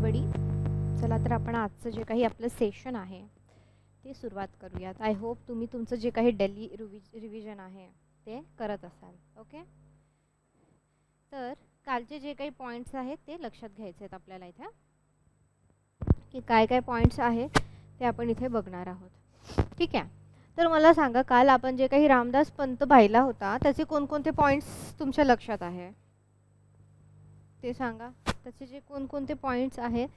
Everybody. चला तर आपण आजचं जे काही आपलं सेशन आहे ते सुरुवात करूयात. आय होप तुम्ही तुमचं जे काही डेली रिव्हिजन आहे ते करत असाल. ओके, तर कालचे जे काही पॉईंट्स आहेत ते लक्षात घ्यायचे आहेत आपल्याला इथे, की काय काय पॉईंट्स आहेत ते आपण इथे बघणार आहोत. ठीक आहे, तर मला सांगा काल आपण जे काही रामदास पंत पाहिला होता त्याचे कोणकोणते पॉईंट्स तुमच्या लक्षात आहे ते सांगा. त्याचे जे कोणकोणते पॉईंट्स आहेत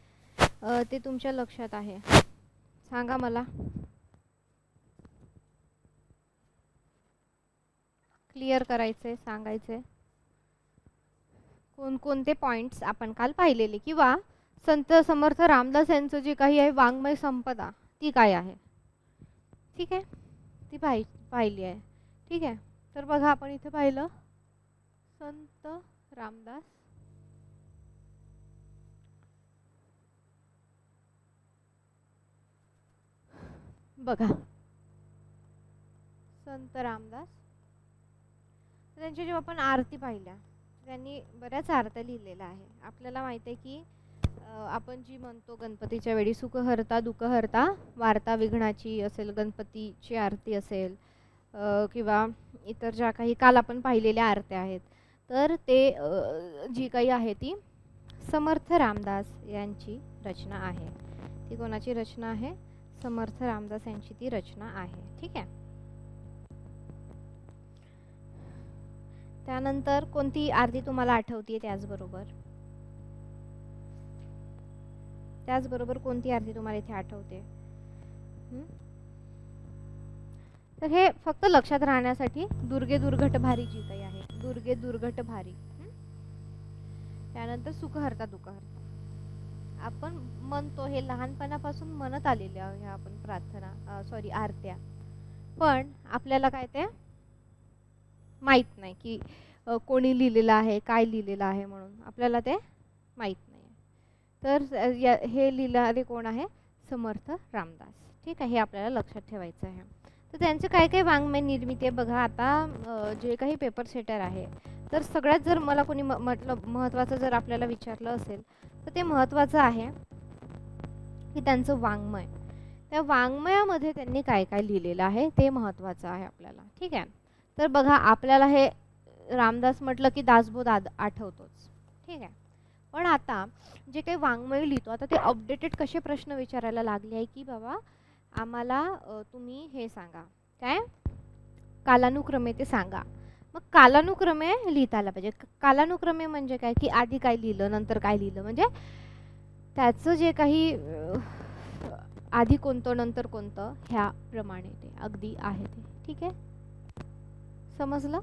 ते तुमच्या लक्षात आहे सांगा मला. क्लिअर करायचे, सांगायचे कोणकोणते पॉईंट्स आपण काल पाहिलेले, किंवा संत समर्थ रामदास यांचं जे काही आहे वाङ्मय संपदा ती काय आहे. ठीक आहे, ती पाहिली आहे. ठीक आहे, तर बघा आपण इथे पाहिलं संत रामदास बघा संत रामदास त्यांची जेव्हा आपण आरती पाहिल्या त्यांनी बऱ्याच आरत्या लिहिलेल्या आहे. आपल्याला माहिती आहे की आपण जी म्हणतो गणपतीच्या वेळी सुख हरता दुःख हरता वार्ता विघ्नाची असेल, गणपतीची आरती असेल किंवा इतर ज्या काही काल आपण पाहिलेल्या आरत्या आहेत, तर ते जी काही आहे ती समर्थ रामदास यांची रचना आहे. ती कोणाची रचना आहे? समर्थ रामदास यांची ती रचना आहे. ठीक आहे, त्यानंतर कोणती आरती तुम्हाला आठवते? त्याचबरोबर कोणती आरती तुम्हाला इथे आठवते? तर हे फक्त लक्षात राहण्यासाठी दुर्गे दुर्घट भारी जी काही आहे, दुर्गे दुर्घट भारी, त्यानंतर सुख हरता दुःख हरता आपण म्हणतो, हे लहानपणापासून म्हणत आलेले आहे आपण प्रार्थना आरत्या, पण आपल्याला काय ते माहित नाही की कोणी लिहिलेलं आहे, काय लिहिलेलं आहे, म्हणून आपल्याला ते माहित नाही. तर हे लिहिणारे कोण आहे? समर्थ रामदास. ठीक आहे, हे आपल्याला लक्षात ठेवायचं आहे. तर त्यांचे काय काय वाङ्मय निर्मिती आहे बघा. आता जे काही पेपर सेटर आहे, तर सगळ्यात जर मला कोणी महत्त्वाचं जर आपल्याला विचारलं असेल तर ते महत्त्वाचं आहे की त्यांचं वाङ्मय, त्या वाङ्मयामध्ये त्यांनी काय काय लिहिलेलं आहे ते महत्त्वाचं आहे आपल्याला. ठीक आहे, तर बघा आपल्याला हे रामदास म्हटलं की दासबोध आठवतोच. ठीक आहे, पण आता जे काही वाङ्मय लिहितो आता ते अपडेटेड कसे प्रश्न विचारायला लागले आहे की बाबा आम्हाला तुम्ही हे सांगा, काय कालानुक्रमे ते सांगा. मग कालानुक्रमे लिहिता आला पाहिजे. कालानुक्रमे म्हणजे काय की आधी काय लिहिलं नंतर काय लिहिलं, म्हणजे त्याचं जे काही आधी कोणतं नंतर कोणतं ह्याप्रमाणे ते अगदी आहे ते. ठीक आहे, समजलं?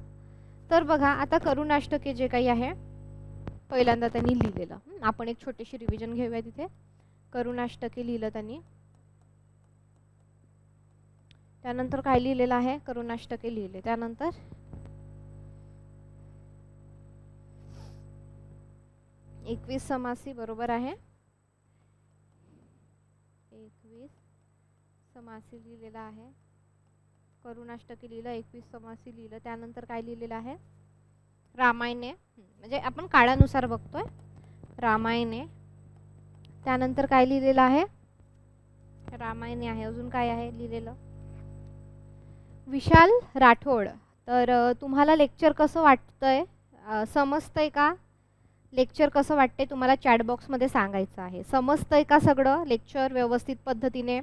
तर बघा आता करुणाष्टके जे काही आहे पहिल्यांदा त्यांनी लिहिलेलं, आपण एक छोटीशी रिव्हिजन घेऊया. तिथे करुणाष्टके लिहिलं त्यांनी, त्यानंतर काय लिहिलेलं आहे? करुणाष्टके लिहिले, त्यानंतर एकवीस समासी, बरोबर आहे, 21 समासी लिहिलेलं आहे. करुणाष्टके लिहिलं, 21 समासी लिहिलं, त्यानंतर काय लिहिलेलं आहे? रामायणे, म्हणजे आपण काळानुसार बघतोय, रामायणे. त्यानंतर काय लिहिलेलं आहे? रामायणे आहे. अजून काय आहे लिहिलेलं? विशाल राठोड. तर तुम्हाला लेक्चर कसं वाटतंय? समजतंय का? लेक्चर कसं वाटतंय तुम्हाला चॅट बॉक्समध्ये सांगायचं आहे. समजतंय का सगळं लेक्चर व्यवस्थित पद्धतीने?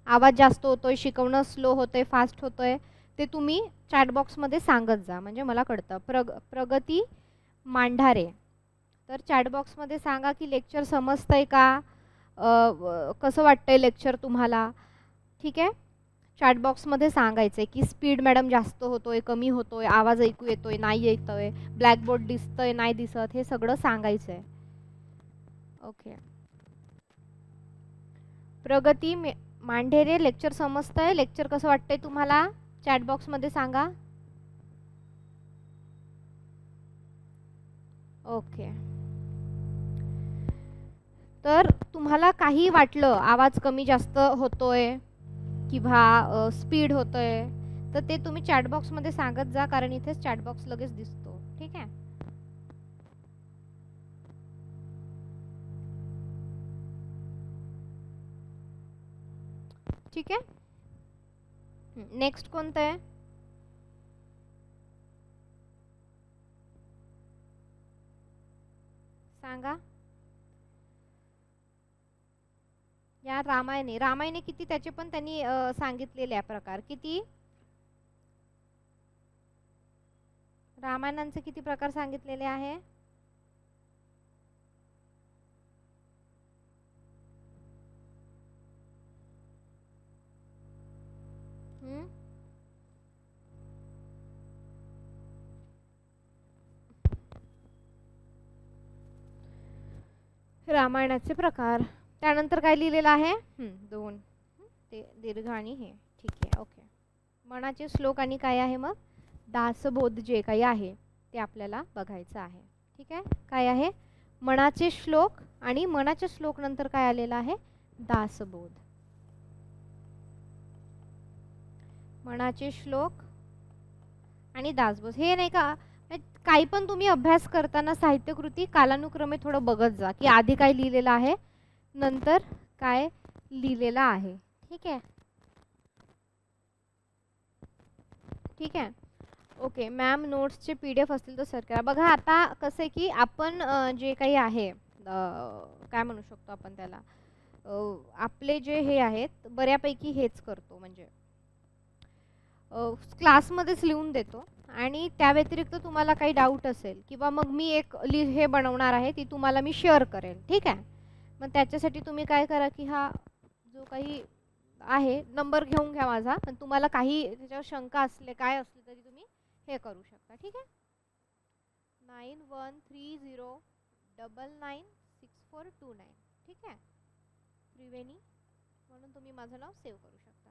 आवाज जास्त होतोय, शिकवणं स्लो होतंय, फास्ट होतंय, ते तुम्ही चॅट बॉक्समध्ये सांगत जा, म्हणजे मला कळतं. प्रगती मांढारे, तर चॅट बॉक्समध्ये सांगा की लेक्चर समजतंय का, कसं वाटतंय लेक्चर तुम्हाला. ठीक आहे, चॅट बॉक्समध्ये सांगायचं आहे की स्पीड मॅडम जास्त होतोय, कमी होतोय, आवाज ऐकू येतोय, नाही येतोय, ब्लॅकबोर्ड दिसतंय, नाही दिसत, हे सगळं सांगायचं आहे. ओके, प्रगती मांढेरे, लेक्चर समजतंय? लेक्चर कसं वाटतंय तुम्हाला? चॅट बॉक्समध्ये सांगा. ओके, तर तुम्हाला काही वाटलं आवाज कमी जास्त होतोय किंवा स्पीड होतोय तर ते तुम्ही चॅट बॉक्समध्ये सांगत जा, कारण इथेच चॅट बॉक्स लगेच दिसतो. ठीक आहे, ठीक आहे. नेक्स्ट कोणतं आहे? सांगा. या रामायणे किती त्याचे पण त्यांनी सांगितलेले आहे प्रकार. किती रामायणांचे किती प्रकार सांगितलेले आहे? रामायणाचे प्रकार. त्यानंतर काय लिहिलेलं आहे? 2 ते दीर्घ आणि हे. ठीक आहे, ओके. मनाचे श्लोक आणि काय आहे मग? दासबोध जे काही आहे ते आपल्याला बघायचं आहे. ठीक आहे. काय आहे? मनाचे श्लोक आणि मनाच्या श्लोक नंतर काय आलेलं आहे? दासबोध. मनाचे श्लोक आणि दासबोध. हे नाही का, काही पण तुम्ही अभ्यास करताना साहित्यकृती कालानुक्रमे थोडं बघत जा की आधी काय लिहिलेलं आहे, नंतर काय लिहिलेलं आहे. ठीक आहे. ठीक आहे, ओके. मॅम नोट्सचे PDF असतील तर सर करा. बघा आता कसं आहे की आपण जे काही आहे काय म्हणू शकतो आपण त्याला, आपले जे हे आहेत बऱ्यापैकी हेच करतो, म्हणजे क्लासमध्येच लिहून देतो आणि त्या व्यतिरिक्त तुम्हाला काही डाऊट असेल किंवा मग मी एक हे बनवणार आहे ती तुम्हाला मी शेअर करेल. ठीक आहे. मग त्याच्यासाठी तुम्ही काय करा की हा जो काही आहे नंबर घेऊन घ्या माझा, पण तुम्हाला काही त्याच्यावर शंका असले काय असले तरी तुम्ही हे करू शकता. ठीक आहे. 9130996429. ठीक आहे. त्रिवेणी म्हणून तुम्ही माझं नाव सेव्ह करू शकता.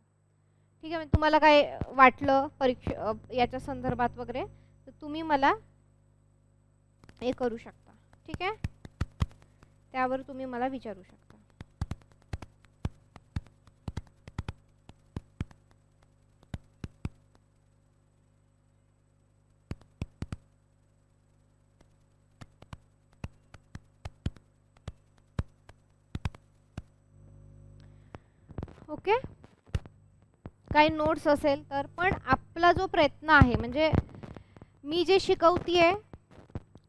ठीक आहे. तुम्हाला काय वाटलं परीक्षा याच्या संदर्भात वगैरे तर तुम्ही मला हे करू शकता. ठीक आहे. त्यावर तुम्ही मला विचारू शकता. ओके. काही नोट्स असेल तर, पण आपला जो प्रयत्न आहे म्हणजे मी जे शिकवतीये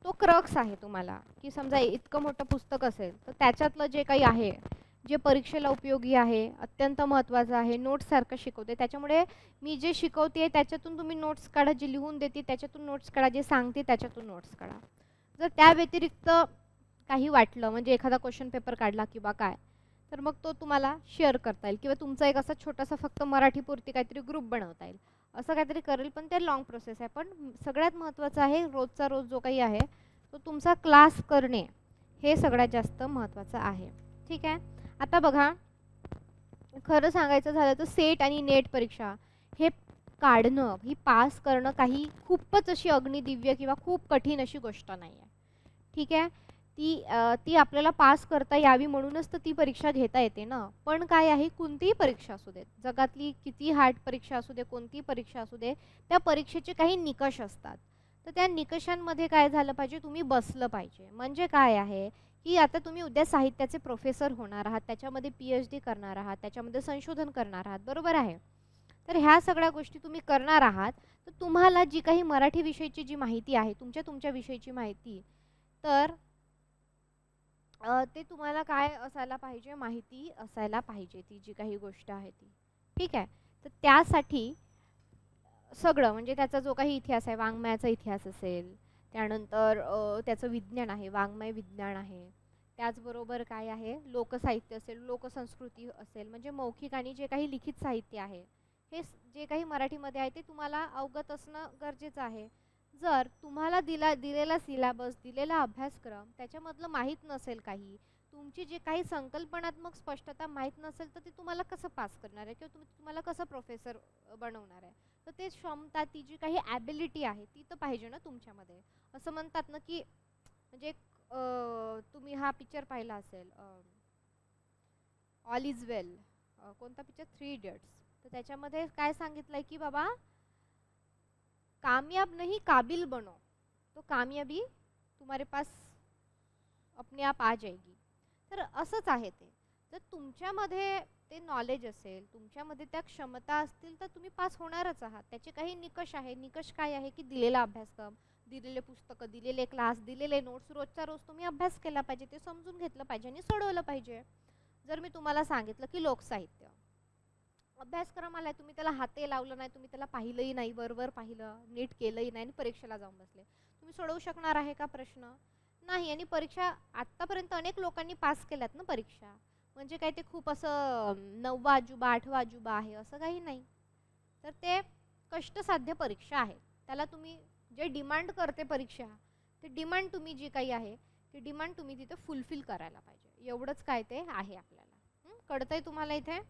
तो क्रक्स आहे तुम्हाला, की समजा इतकं मोठं पुस्तक असेल तर त्याच्यातलं जे काही आहे जे परीक्षेला उपयोगी आहे, अत्यंत महत्त्वाचं आहे, नोट्स सारखं शिकवते. त्याच्यामुळे मी जे शिकवते त्याच्यातून तुम्ही नोट्स काढा, जे लिहून देते त्याच्यातून नोट्स काढा, जे सांगते त्याच्यातून नोट्स काढा. जर त्या व्यतिरिक्त काही वाटलं म्हणजे एखादा क्वेश्चन पेपर काढला किंवा काय, तर मग तो तुम्हाला शेअर करता येईल किंवा तुमचा एक असा छोटासा फक्त मराठीपुरती काहीतरी ग्रुप बनवता येईल, असं काहीतरी करेल. पण ते लॉंग प्रोसेस आहे. पण सगळ्यात महत्त्वाचं आहे रोजचा रोज जो काही आहे तो तुमचा क्लास करणे, हे सगळ्यात जास्त महत्त्वाचं आहे. ठीक आहे. आता बघा, खरं सांगायचं झालं तर सेट आणि नेट परीक्षा हे काढणं, ही पास करणं काही खूपच अशी अग्निदिव्य किंवा खूप कठीण अशी गोष्ट नाही आहे. ठीक आहे. ती आपल्याला पास करता यावी म्हणूनच तर ती परीक्षा घेता येते ना. पण काय आहे, कोणतीही परीक्षा असू दे, जगातली किती हार्ड परीक्षा असू दे, कोणतीही परीक्षा असू दे, त्या परीक्षेचे काही निकष असतात. तर त्या निकषांमध्ये काय झालं पाहिजे, तुम्ही बसलं पाहिजे. म्हणजे काय आहे की आता तुम्ही उद्या साहित्याचे प्रोफेसर होणार आहात, त्याच्यामध्ये PhD करणार आहात, त्याच्यामध्ये संशोधन करणार आहात, बरोबर आहे. तर ह्या सगळ्या गोष्टी तुम्ही करणार आहात, तर तुम्हाला जी काही मराठी विषयीची जी माहिती आहे, तुमच्या विषयीची माहिती, तर ते तुम्हाला काय असायला पाहिजे, माहिती असायला पाहिजे ती जी काही गोष्ट आहे ती. ठीक आहे. तर त्यासाठी सगळं म्हणजे त्याचा जो काही इतिहास आहे, वाङ्मयाचा इतिहास असेल, त्यानंतर त्याचं विज्ञान आहे, वाङ्मय विज्ञान आहे, त्याचबरोबर काय आहे लोकसाहित्य असेल, लोकसंस्कृती असेल, म्हणजे मौखिक आणि जे काही लिखित साहित्य आहे हे जे काही मराठीमध्ये आहे ते तुम्हाला अवगत असणं गरजेचं आहे. जर तुम्हाला दिलेला सिलेबस, दिलेला अभ्यासक्रम त्याच्यामधलं माहीत नसेल, काही तुमची जी काही संकल्पनात्मक स्पष्टता माहीत नसेल, तर ते तुम्हाला कसं पास करणार आहे किंवा तुम्हाला कसं प्रोफेसर बनवणार आहे. तर ते क्षमता, ती जी काही ॲबिलिटी आहे ती तर पाहिजे ना तुमच्यामध्ये. असं म्हणतात ना की म्हणजे तुम्ही हा पिक्चर पाहिला असेल, ऑल इज वेल, कोणता पिक्चर, 3 इडियट्स. तर त्याच्यामध्ये काय सांगितलंय की बाबा कामयाब नहीं काबिल बनो, तो कामयाबी तुम्हारे पास अपने आप आ जाएगी. तर असंच आहे ते. जर तुमच्यामध्ये ते नॉलेज असेल, तुमच्यामध्ये त्या क्षमता असतील तर तुम्ही पास होणारच आहात. त्याचे काही निकष आहे. निकष काय आहे की दिलेला अभ्यासक्रम, दिलेले पुस्तकं, दिलेले क्लास, दिलेले नोट्स रोजच्या रोज तुम्ही अभ्यास केला पाहिजे, ते समजून घेतलं पाहिजे आणि सोडवलं पाहिजे. जर मी तुम्हाला सांगितलं की लोकसाहित्य अभ्यासक्रम आलाय, तुम्ही त्याला हाते लावलं नाही, तुम्ही त्याला पाहिलंही नाही, बरोबर पाहिलं, नीट केलंही नाही आणि परीक्षेला जाऊन बसले, तुम्ही सोडवू शकणार आहे का प्रश्न? नाही. आणि परीक्षा आत्तापर्यंत अनेक लोकांनी पास केल्यात ना परीक्षा, म्हणजे काय ते खूप असं 9वा अजुबा 8वा अजुबा आहे असं काही नाही. तर ते कष्टसाध्य परीक्षा आहे. त्याला तुम्ही जे डिमांड करते परीक्षा, ते डिमांड तुम्ही जी काही आहे ती डिमांड तुम्ही तिथे फुलफिल करायला पाहिजे. एवढंच काय ते आहे आपल्याला. कळतंय तुम्हाला इथे?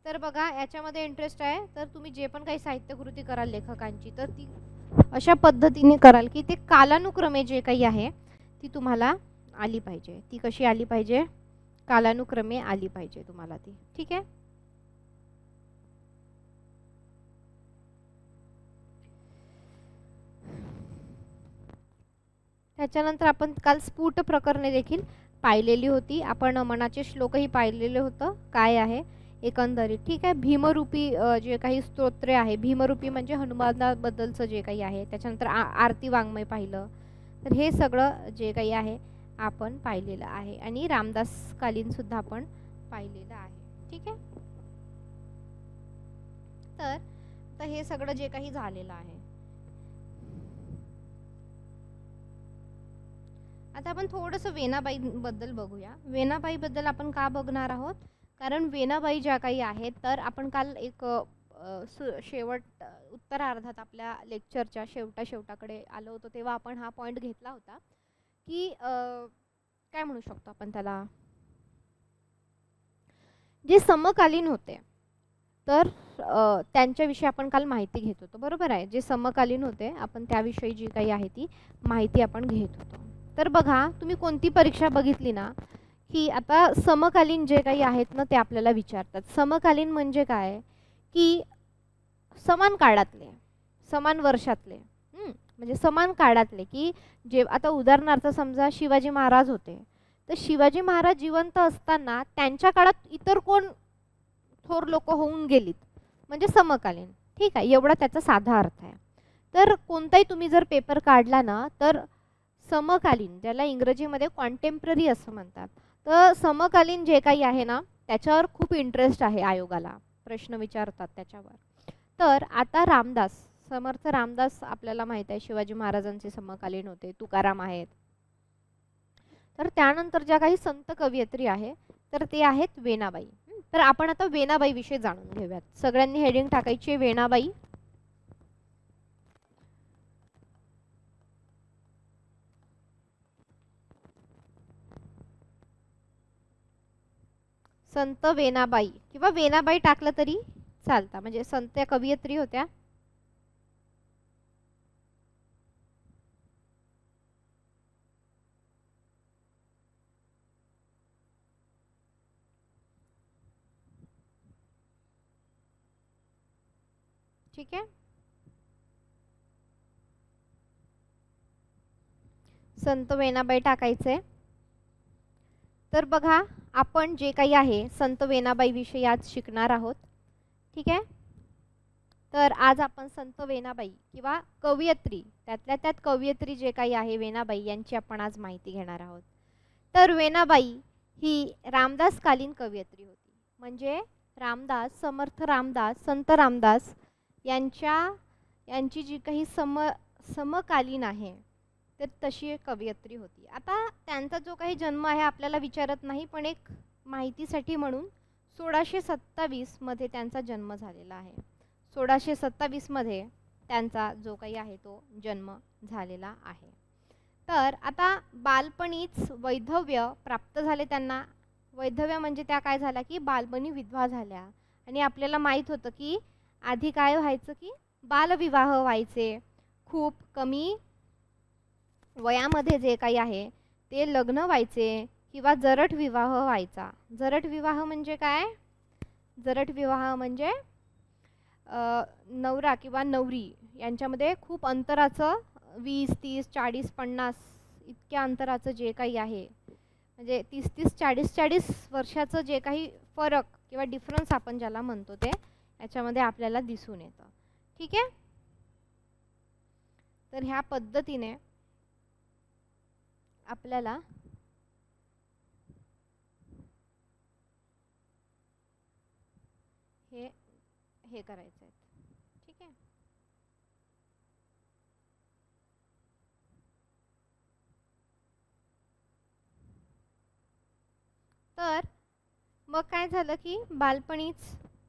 तर बघा, याच्यामध्ये इंटरेस्ट आहे तर तुम्ही जे पण काही साहित्यकृती कराल लेखकांची, तर ती अशा पद्धतीने कराल की ते कालानुक्रमे जे काही आहे ती तुम्हाला आली पाहिजे. ती कशी आली पाहिजे? कालानुक्रमे आली पाहिजे तुम्हाला ती. ठीक आहे. त्याच्यानंतर आपण काल स्फुट प्रकरणे देखील पाहिलेली होती. आपण मनाचे श्लोकही पाहिलेले होतं. काय आहे एकंदरीत. ठीक आहे. भीमरूपी जे काही स्तोत्रे आहे, भीमरूपी म्हणजे हनुमानाबद्दलचं जे काही आहे, त्याच्यानंतर आरती वाङ्मय पाहिलं. तर हे सगळं जे काही आहे आपण पाहिलेलं आहे आणि रामदास कालीन सुद्धा आपण पाहिलेलं आहे. ठीक आहे. तर हे सगळं जे काही झालेलं आहे, आता आपण थोडंसं वेणाबाई बद्दल बघूया. वेणाबाई बद्दल आपण का बघणार आहोत? कारण वेणाबाई ज्या काही आहेत, तर आपण काल एक उत्तरार्धात आपल्या लेक्चरच्या शेवटाकडे आलो होतो तेव्हा आपण हा पॉईंट घेतला होता की काय म्हणू शकतो आपण त्याला, जे समकालीन होते तर त्यांच्याविषयी आपण काल माहिती घेत होतो. बरोबर आहे. जे समकालीन होते आपण त्याविषयी जी काही आहे ती माहिती आपण घेत होतो. तर बघा, तुम्ही कोणती परीक्षा बघितली ना की आता समकालीन जे काही आहेत ना ते आपल्याला विचारतात. समकालीन म्हणजे काय की समान काळातले, समान वर्षातले, म्हणजे समान काळातले, की जे आता उदाहरणार्थ समजा शिवाजी महाराज होते, तर शिवाजी महाराज जिवंत असताना त्यांच्या काळात इतर कोण थोर लोक होऊन गेलीत, म्हणजे समकालीन. ठीक आहे. एवढा त्याचा साधा अर्थ आहे. तर कोणताही तुम्ही जर पेपर काढला ना तर समकालीन, ज्याला इंग्रजीमध्ये कॉन्टेम्पररी असं म्हणतात, तर समकालीन जे काही आहे ना त्याच्यावर खूप इंटरेस्ट आहे आयोगाला, प्रश्न विचारतात त्याच्यावर. तर आता रामदास, समर्थ रामदास आपल्याला माहित आहे शिवाजी महाराजांचे समकालीन होते, तुकाराम आहेत. तर त्यानंतर ज्या काही संत कवयित्री आहे तर ते आहेत वेणाबाई. तर आपण आता वेणाबाई विषयी जाणून घेऊयात. सगळ्यांनी हेडिंग टाकायची वेणाबाई. संत वेणाबाई किंवा वेणाबाई टाकलं तरी चालतं, म्हणजे संत या कवयित्री होत्या. ठीक आहे. संत वेणाबाई टाकायचे. तर बघा, आपण जे काही आहे संत वेणाबाई विषयी आज शिकणार आहोत. ठीक आहे. तर आज आपण संत वेणाबाई किंवा कवयित्री, त्यातल्या त्यात कवयित्री जे काही आहे वेणाबाई यांची आपण आज माहिती घेणार आहोत. तर वेणाबाई ही रामदास कालीन कवयित्री होती, म्हणजे रामदास, समर्थ रामदास, संत रामदास यांची जी काही समकालीन आहे तर तशी एक कवयित्री होती. आता त्यांचा जो काही जन्म आहे आपल्याला विचारत नाही, पण एक माहितीसाठी म्हणून 1627 मध्ये त्यांचा जन्म झालेला आहे. 1627 मध्ये त्यांचा जो काही आहे तो जन्म झालेला आहे. तर आता बालपणीच वैधव्य प्राप्त झाले त्यांना. वैधव्य म्हणजे त्या काय झाल्या की बालपणी विधवा झाल्या. आणि आपल्याला माहीत होतं की आधी काय व्हायचं की बालविवाह व्हायचे, खूप कमी वयामध्ये जे काही आहे ते लग्न व्हायचे किंवा जरट विवाह व्हायचा. जरट विवाह म्हणजे काय? जरट विवाह म्हणजे नवरा किंवा नवरी यांच्यामध्ये खूप अंतराचं 20, 30, 40, 50 इतक्या अंतराचं जे काही आहे, म्हणजे 30, 40 वर्षाचं जे काही फरक किंवा डिफरन्स आपण ज्याला म्हणतो ते याच्यामध्ये आपल्याला दिसून येतं. ठीक आहे. तर ह्या पद्धतीने आपल्याला हे करायचं आहे. ठीक आहे. तर मग काय झालं की बालपणीच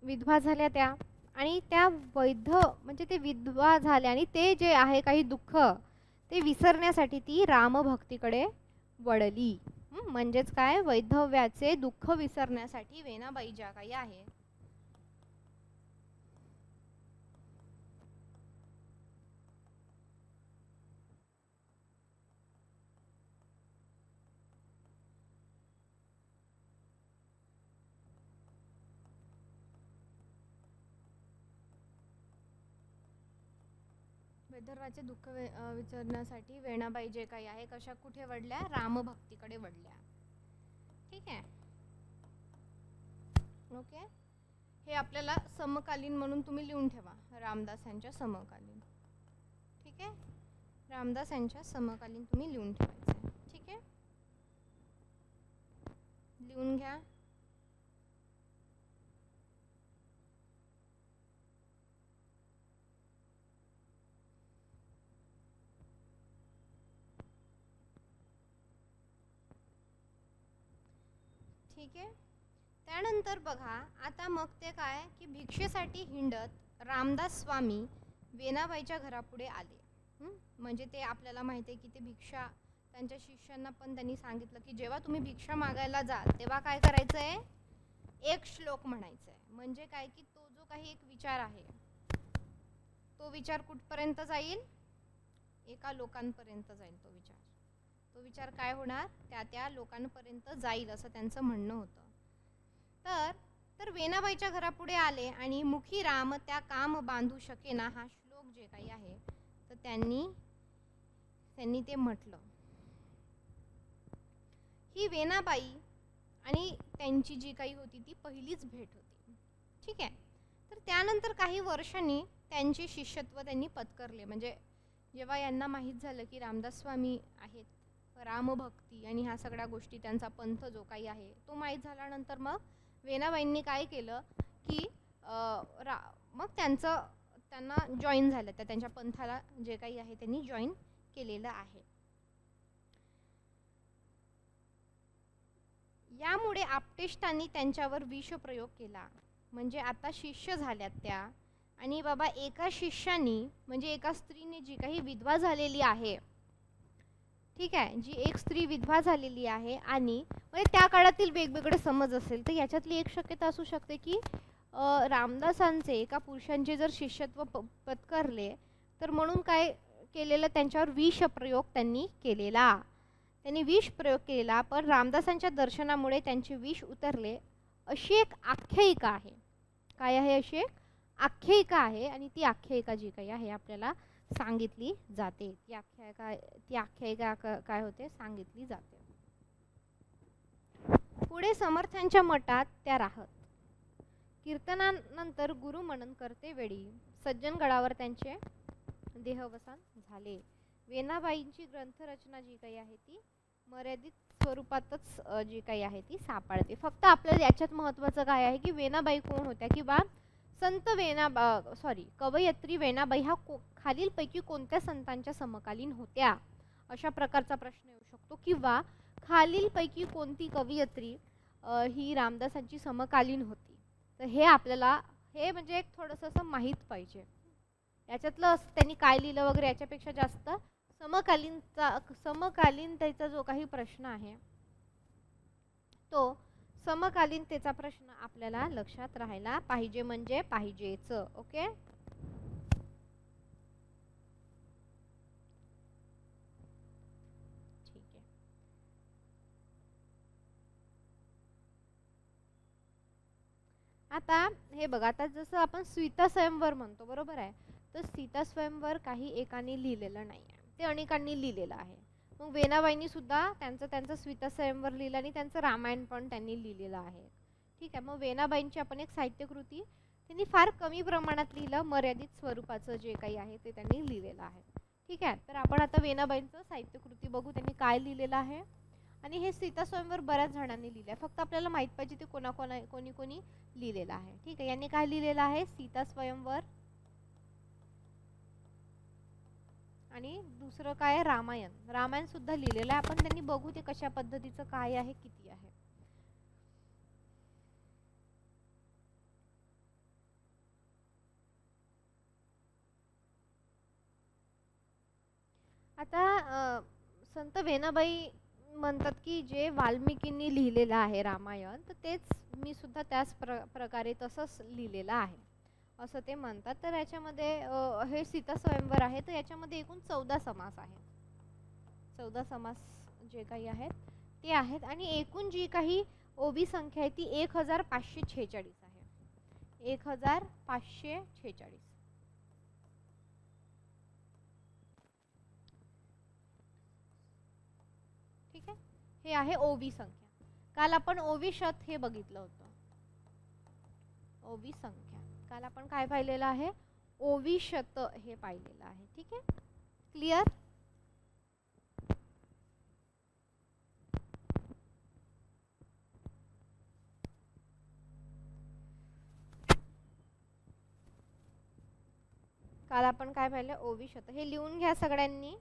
विधवा झाल्या त्या आणि त्या वैध म्हणजे ते विधवा झाल्या आणि ते जे आहे काही दुःख ते विसरण्यासाठी ती रामभक्तीकडे वळली. म्हणजेच काय, वैधव्याचे दुःख विसरण्यासाठी वेणाबाई ज्या काही आहे वैधव्याचे दुःख विसरण्यासाठी वेणाबाई जे काही आहे कशा कुठे वळल्या, रामभक्तीकडे वळल्या. ठीक आहे. ओके. हे आपल्याला समकालीन म्हणून तुम्ही लिहून ठेवा, रामदास यांच्या समकालीन. ठीक आहे. रामदास यांच्या समकालीन तुम्ही लिहून ठेवायचं. ठीक आहे. लिहून घ्या. ठीक आहे. त्यानंतर बघा आता मग ते काय की भिक्षेसाठी हिंडत रामदास स्वामी वेणाबाईच्या घरापुढे आले. म्हणजे ते आपल्याला माहिती आहे की ते भिक्षा त्यांच्या शिष्यांना पण त्यांनी सांगितलं की जेव्हा तुम्ही भिक्षा मागायला जाल तेव्हा काय करायचं आहे, एक श्लोक म्हणायचा आहे. म्हणजे काय की तो जो काही एक विचार आहे तो विचार कुठपर्यंत जाईल, एका लोकांपर्यंत जाईल तो विचार. तो विचार काय होणार, त्या लोकांपर्यंत जाईल असं त्यांचं म्हणणं होतं. तर वेणाबाईच्या घरापुढे आले आणि मुखी राम त्या काम बांधू शकेना हा श्लोक जे काही आहे तर त्यांनी ते म्हटलं. ही वेणाबाई आणि त्यांची जी काही होती ती पहिलीच भेट होती. ठीक आहे. तर त्यानंतर काही वर्षांनी त्यांचे शिष्यत्व त्यांनी पत्करले. म्हणजे जेव्हा यांना माहीत झालं की रामदास स्वामी आहेत, रामभक्ती आणि ह्या सगळ्या गोष्टी त्यांचा पंथ जो काही आहे तो माहीत झाल्यानंतर मग वेणाबाईंनी काय केलं की मग त्यांना जॉईन झालं, त्यांच्या पंथाला जे काही आहे त्यांनी जॉईन केलेलं आहे. यामुळे आपटेष्टांनी त्यांच्यावर विषप्रयोग केला. म्हणजे आता शिष्य झाल्यात त्या आणि बाबा एका शिष्यानी म्हणजे एका स्त्रीने जी काही विधवा झालेली आहे, ठीक आहे, जी एक स्त्री विधवा झालेली आहे आणि म्हणजे त्या काळातील वेगवेगळे समज असेल तर याच्यातली एक शक्यता असू शकते की रामदासांचे एका पुरुषांचे जर शिष्यत्व पत्करले तर म्हणून काय केलेलं, त्यांच्यावर विषप्रयोग त्यांनी केलेला. त्यांनी विष प्रयोग केला पण रामदासांच्या दर्शनामुळे त्यांचे विष उतरले अशी एक आख्यायिका आहे. काय आहे, अशी एक आख्यायिका आहे आणि ती आख्यायिका जी काही आहे आपल्याला सांगितली जाते. ती आख्यायिका काय होते, सांगितली जाते. पुढे समर्थांच्या मठात त्या राहत. कीर्तनानंतर गुरु मनन करते वेळी सज्जनगडावर त्यांचे देहवसान झाले. वेणाबाईंची ग्रंथरचना जी काही आहे ती मर्यादित स्वरूपातच जी काही आहे ती सापडते. फक्त आपल्याला याच्यात महत्त्वाचं काय आहे की वेणाबाई कोण होत्या किंवा संत कवयित्री वेणाबाई हा खालीलपैकी कोणत्या संतांच्या समकालीन होत्या, अशा प्रकारचा प्रश्न येऊ शकतो. किंवा खालीलपैकी कोणती कवयित्री ही रामदासांची समकालीन होती. तर हे आपल्याला म्हणजे एक थोडंसं असं माहीत पाहिजे. याच्यातलं त्यांनी काय लिहिलं वगैरे याच्यापेक्षा जास्त समकालीनतेचा जो काही प्रश्न आहे तो समकालीनतेचा प्रश्न आपल्याला लक्षात राहायला पाहिजे, म्हणजे पाहिजेच. ओके. ठीक आहे. आता हे बघा, आता जसं आपण सीता स्वयंवर म्हणतो बरोबर आहे, तर सीता स्वयंवर काही एकाने लिहिलेलं नाही आहे, ते अनेकांनी लिहिलेलं आहे. मग वेणाबाईंनी सुद्धा त्यांचं सीता स्वयंवर लिहिलं आणि त्यांचं रामायण पण त्यांनी लिहिलेलं आहे. ठीक आहे. मग वेणाबाईंची आपण एक साहित्यकृती त्यांनी फार कमी प्रमाणात लिहिलं, मर्यादित स्वरूपाचं जे काही आहे ते त्यांनी लिहिलेलं आहे. ठीक आहे. तर आपण आता वेणाबाईंचं साहित्यकृती बघू, त्यांनी काय लिहिलेलं आहे. आणि हे सीता स्वयंवर बऱ्याच जणांनी लिहिलं आहे, फक्त आपल्याला माहित पाहिजे ते कोणी कोणी लिहिलेलं आहे. ठीक आहे. यांनी काय लिहिलेलं आहे, सीता स्वयंवर, आणि दुसरं काय, रामायण. रामायण सुद्धा लिहिलेलं आहे. आपण त्यांनी बघू ते कशा पद्धतीचं काय आहे, किती आहे. आता संत वेणाबाई म्हणतात की जे वाल्मिकींनी लिहिलेलं आहे रामायण, तर तेच मी सुद्धा त्याच प्रकारे तसंच लिहिलेलं आहे असं ते म्हणतात. तर याच्यामध्ये हे सीता स्वयंवर आहे, तर याच्यामध्ये एकूण 14 समास आहेत. 14 समास जे काही आहेत ते आहेत, आणि एकूण जी काही ओबी संख्या आहे ती 1546 आहे. 1546. ठीक आहे. हे आहे ओबी संख्या. काल आपण ओबी शत हे बघितलं होतं. ओबी संख्या काल आपण काय पाहिलेलं आहे, ओबी शत हे पाहिलेलं आहे. ठीक आहे. क्लिअर. काल आपण काय पाहिलं, ओबी शत. हे लिहून घ्या सगळ्यांनी.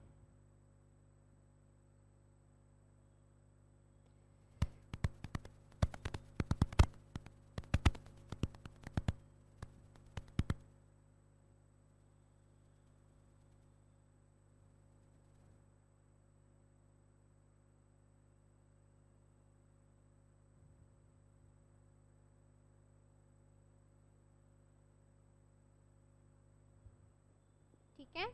ठीक आहे.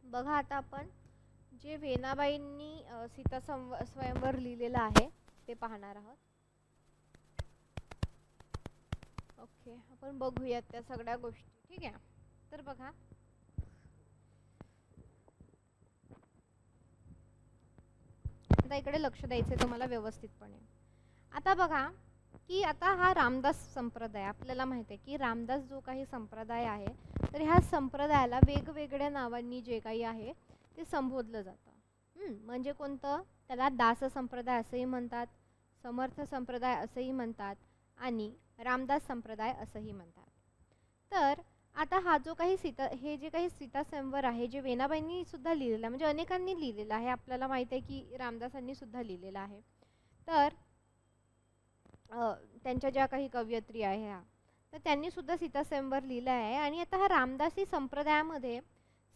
बघा आता आपण जे वेणाबाईंनी सीता स्वयंवर लिहिलेलं आहे ते पाहणार आहोत. ओके. आपण बघूयात त्या सगळ्या गोष्टी. ठीक आहे. तर बघा, आता इकडे लक्ष द्यायचं तुम्हाला व्यवस्थितपणे. आता बघा की आता हा रामदास संप्रदाय, आपल्याला माहिती आहे की रामदास जो काही संप्रदाय आहे, तर ह्या संप्रदायाला वेगवेगळ्या नावांनी जे काही आहे ते संबोधलं जातं. म्हणजे कोणतं, त्याला दास संप्रदाय असंही म्हणतात, समर्थ संप्रदाय असंही म्हणतात, आणि रामदास संप्रदाय असंही म्हणतात. तर आता हा जो काही हे जे काही सीता स्वयंवर आहे, जे वेणाबाईंनी सुद्धा लिहिलेलं आहे, म्हणजे अनेकांनी लिहिलेलं आहे, आपल्याला माहित आहे की रामदासांनी सुद्धा लिहिलेलं आहे. तर त्यांच्या ज्या काही कवयित्री आहे ह्या, तर त्यांनी सुद्धा सीता स्वयंवर लिहिलं आहे. आणि आता हा रामदासी संप्रदायामध्ये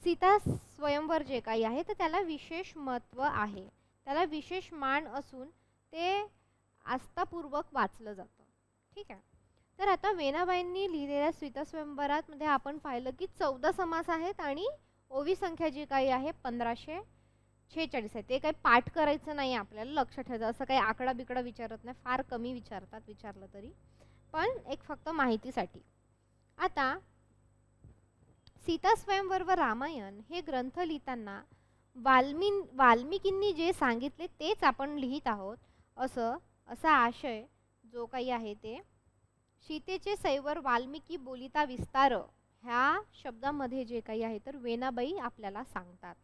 सीता स्वयंवर जे काही आहे तर त्याला विशेष महत्त्व आहे, त्याला विशेष मान असून ते आस्थापूर्वक वाचलं जातं. ठीक आहे. तर आता वेणाबाईंनी लिहिलेल्या सीता स्वयंवरात मध्ये आपण पाहिलं की 14 समास आहेत, आणि ओवी संख्या जी काही आहे 1546 आहे. ते काही पाठ करायचं नाही आपल्याला, लक्ष ठेवायचं. असं काही आकडा बिकडा विचारत नाही, फार कमी विचारतात, विचारलं तरी, पण एक फक्त माहितीसाठी. आता सीता स्वयंवर व रामायण हे ग्रंथ लिहिताना वाल्मिकींनी जे सांगितले तेच आपण लिहित आहोत, असा आशय जो काही आहे ते सीतेचे सैवर वाल्मिकी बोलिता विस्तार ह्या शब्दामध्ये जे काही आहे तर वेणाबाई आपल्याला सांगतात.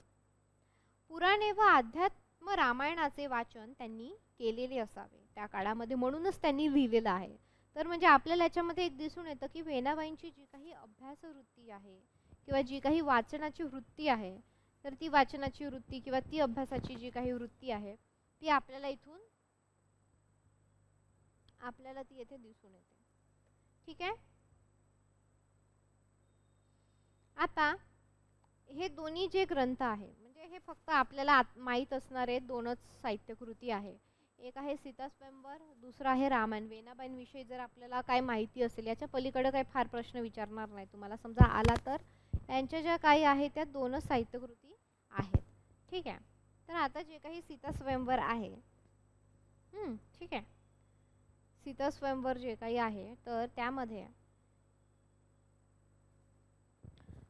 पुराणे व अध्यात्म रामायणाचे वाचन त्यांनी केलेले असावे त्या काळामध्ये, म्हणूनच त्यांनी लिहिलेलं आहे. तर म्हणजे आपल्याला याच्यामध्ये एक दिसून येतं की वेणाबाईंची जी काही अभ्यास वृत्ती आहे किंवा जी काही वाचनाची वृत्ती आहे, तर ती वाचनाची वृत्ती किंवा ती अभ्यासाची जी काही वृत्ती आहे ती आपल्याला ती येथे दिसून येते. ठीक आहे. आता हे दोन्ही जे ग्रंथ आहे, म्हणजे हे फक्त आपल्याला माहीत असणारे दोनच साहित्यकृती आहे. एक आहे सीता स्वयंवर, दुसरा आहे रामायण. वेणाबाईंविषयी जर आपल्याला काय माहिती असेल, याच्या पलीकडे काही फार प्रश्न विचारणार नाही तुम्हाला, समजा आला तर. त्यांच्या ज्या काही आहेत त्या 2च साहित्यकृती आहेत. ठीक आहे. तर आता जे काही सीता स्वयंवर आहे, ठीक आहे, सीता स्वयंवर जे काही आहे तर त्यामध्ये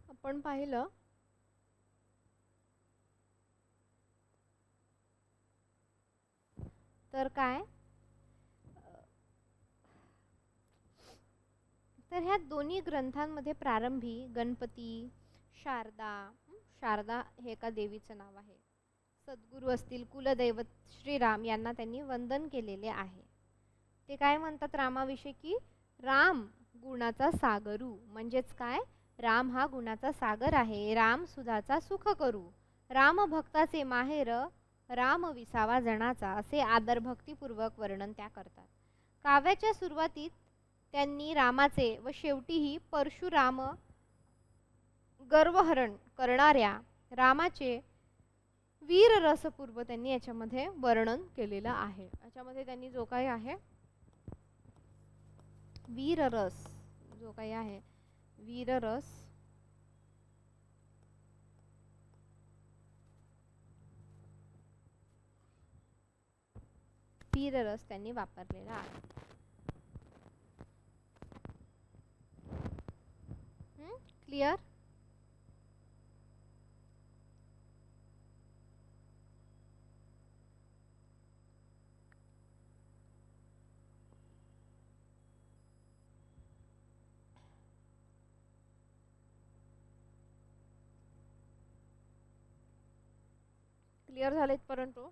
आपण पाहिलं तर काय, तर ह्या दोन्ही ग्रंथांमध्ये प्रारंभी गणपती, शारदा हे एका देवीचं नाव आहे, सद्गुरू असतील, कुलदैवत श्रीराम यांना त्यांनी वंदन केलेले आहे. ते काय म्हणतात रामाविषयी की राम गुणाचा सागरू, म्हणजेच काय, राम हा गुणाचा सागर आहे, राम सुधाचा सुख करू, राम भक्ताचे माहेर, राम विसावा जनाचा, असे आदर भक्तिपूर्वक वर्णन त्या करतात. काव्याच्या सुरुवातीत त्यांनी रामाचे व शेवटीही परशुराम गर्वहरण करणाऱ्या रामाचे वीर रसपूर्व त्यांनी याच्यामध्ये वर्णन केलेलं आहे. याच्यामध्ये त्यांनी जो काही आहे वीररस, जो काही आहे वीररस, वीररस त्यांनी वापरलेला आहे. क्लिअर? क्लिअर झाले परंतु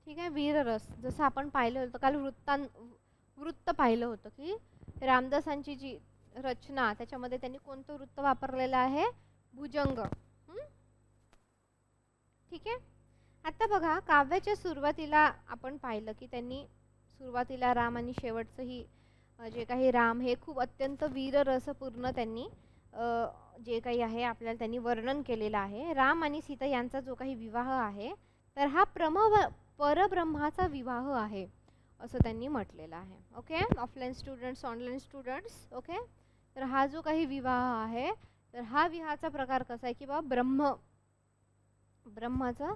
ठीक आहे. वीररस जसं आपण पाहिलं होतं काल, वृत्त पाहिलं होतं की रामदासांची जी रचना त्याच्यामध्ये त्यांनी कोणतं वृत्त वापरलेलं आहे, भुजंग. ठीक आहे. आता बघा, काव्याच्या सुरुवातीला आपण पाहिलं की त्यांनी सुरुवातीला राम आणि शेवटचं ही जे काही राम हे खूप अत्यंत वीररसपूर्ण त्यांनी जे काही आहे आपल्याला त्यांनी वर्णन केलेलं आहे. राम आणि सीता यांचा जो काही विवाह आहे तर हा परब्रह्माचा विवाह आहे असं त्यांनी म्हटलेलं आहे. Okay, offline students, online students. Okay, तर हा जो काही विवाह आहे तर हा विवाहाचा प्रकार कसा आहे की बा ब्रह्माचा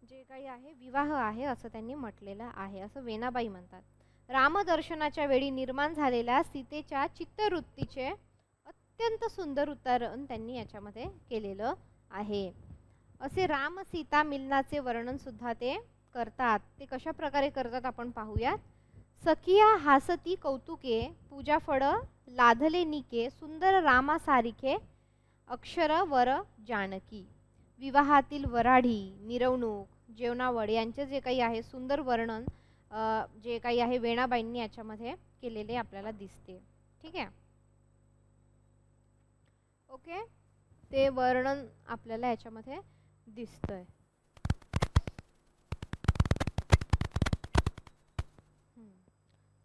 जे काही आहे विवाह आहे असं त्यांनी म्हटलेलं आहे, असं वेणाबाई म्हणतात. रामदर्शनाच्या वेळी निर्माण झालेल्या सीतेच्या चित्तवृत्तीचे अत्यंत सुंदर उदाहरण त्यांनी याच्यामध्ये केलेलं आहे. असे राम सीता मिलनाचे वर्णन सुद्धा ते करतात. ते कशा प्रकारे करतात आपण पाहूयात. सखिया हासती कौतुके, पूजा फळ लाधले निके, सुंदर रामा सारिखे अक्षर वर जानकी. विवाहातील वराढी, मिरवणूक, जेवणावळ यांचे जे काही आहे सुंदर वर्णन जे काही आहे वेणाबाईंनी याच्यामध्ये केलेले आपल्याला दिसते. ठीक आहे. ओके, ते वर्णन आपल्याला याच्यामध्ये दिसतंय.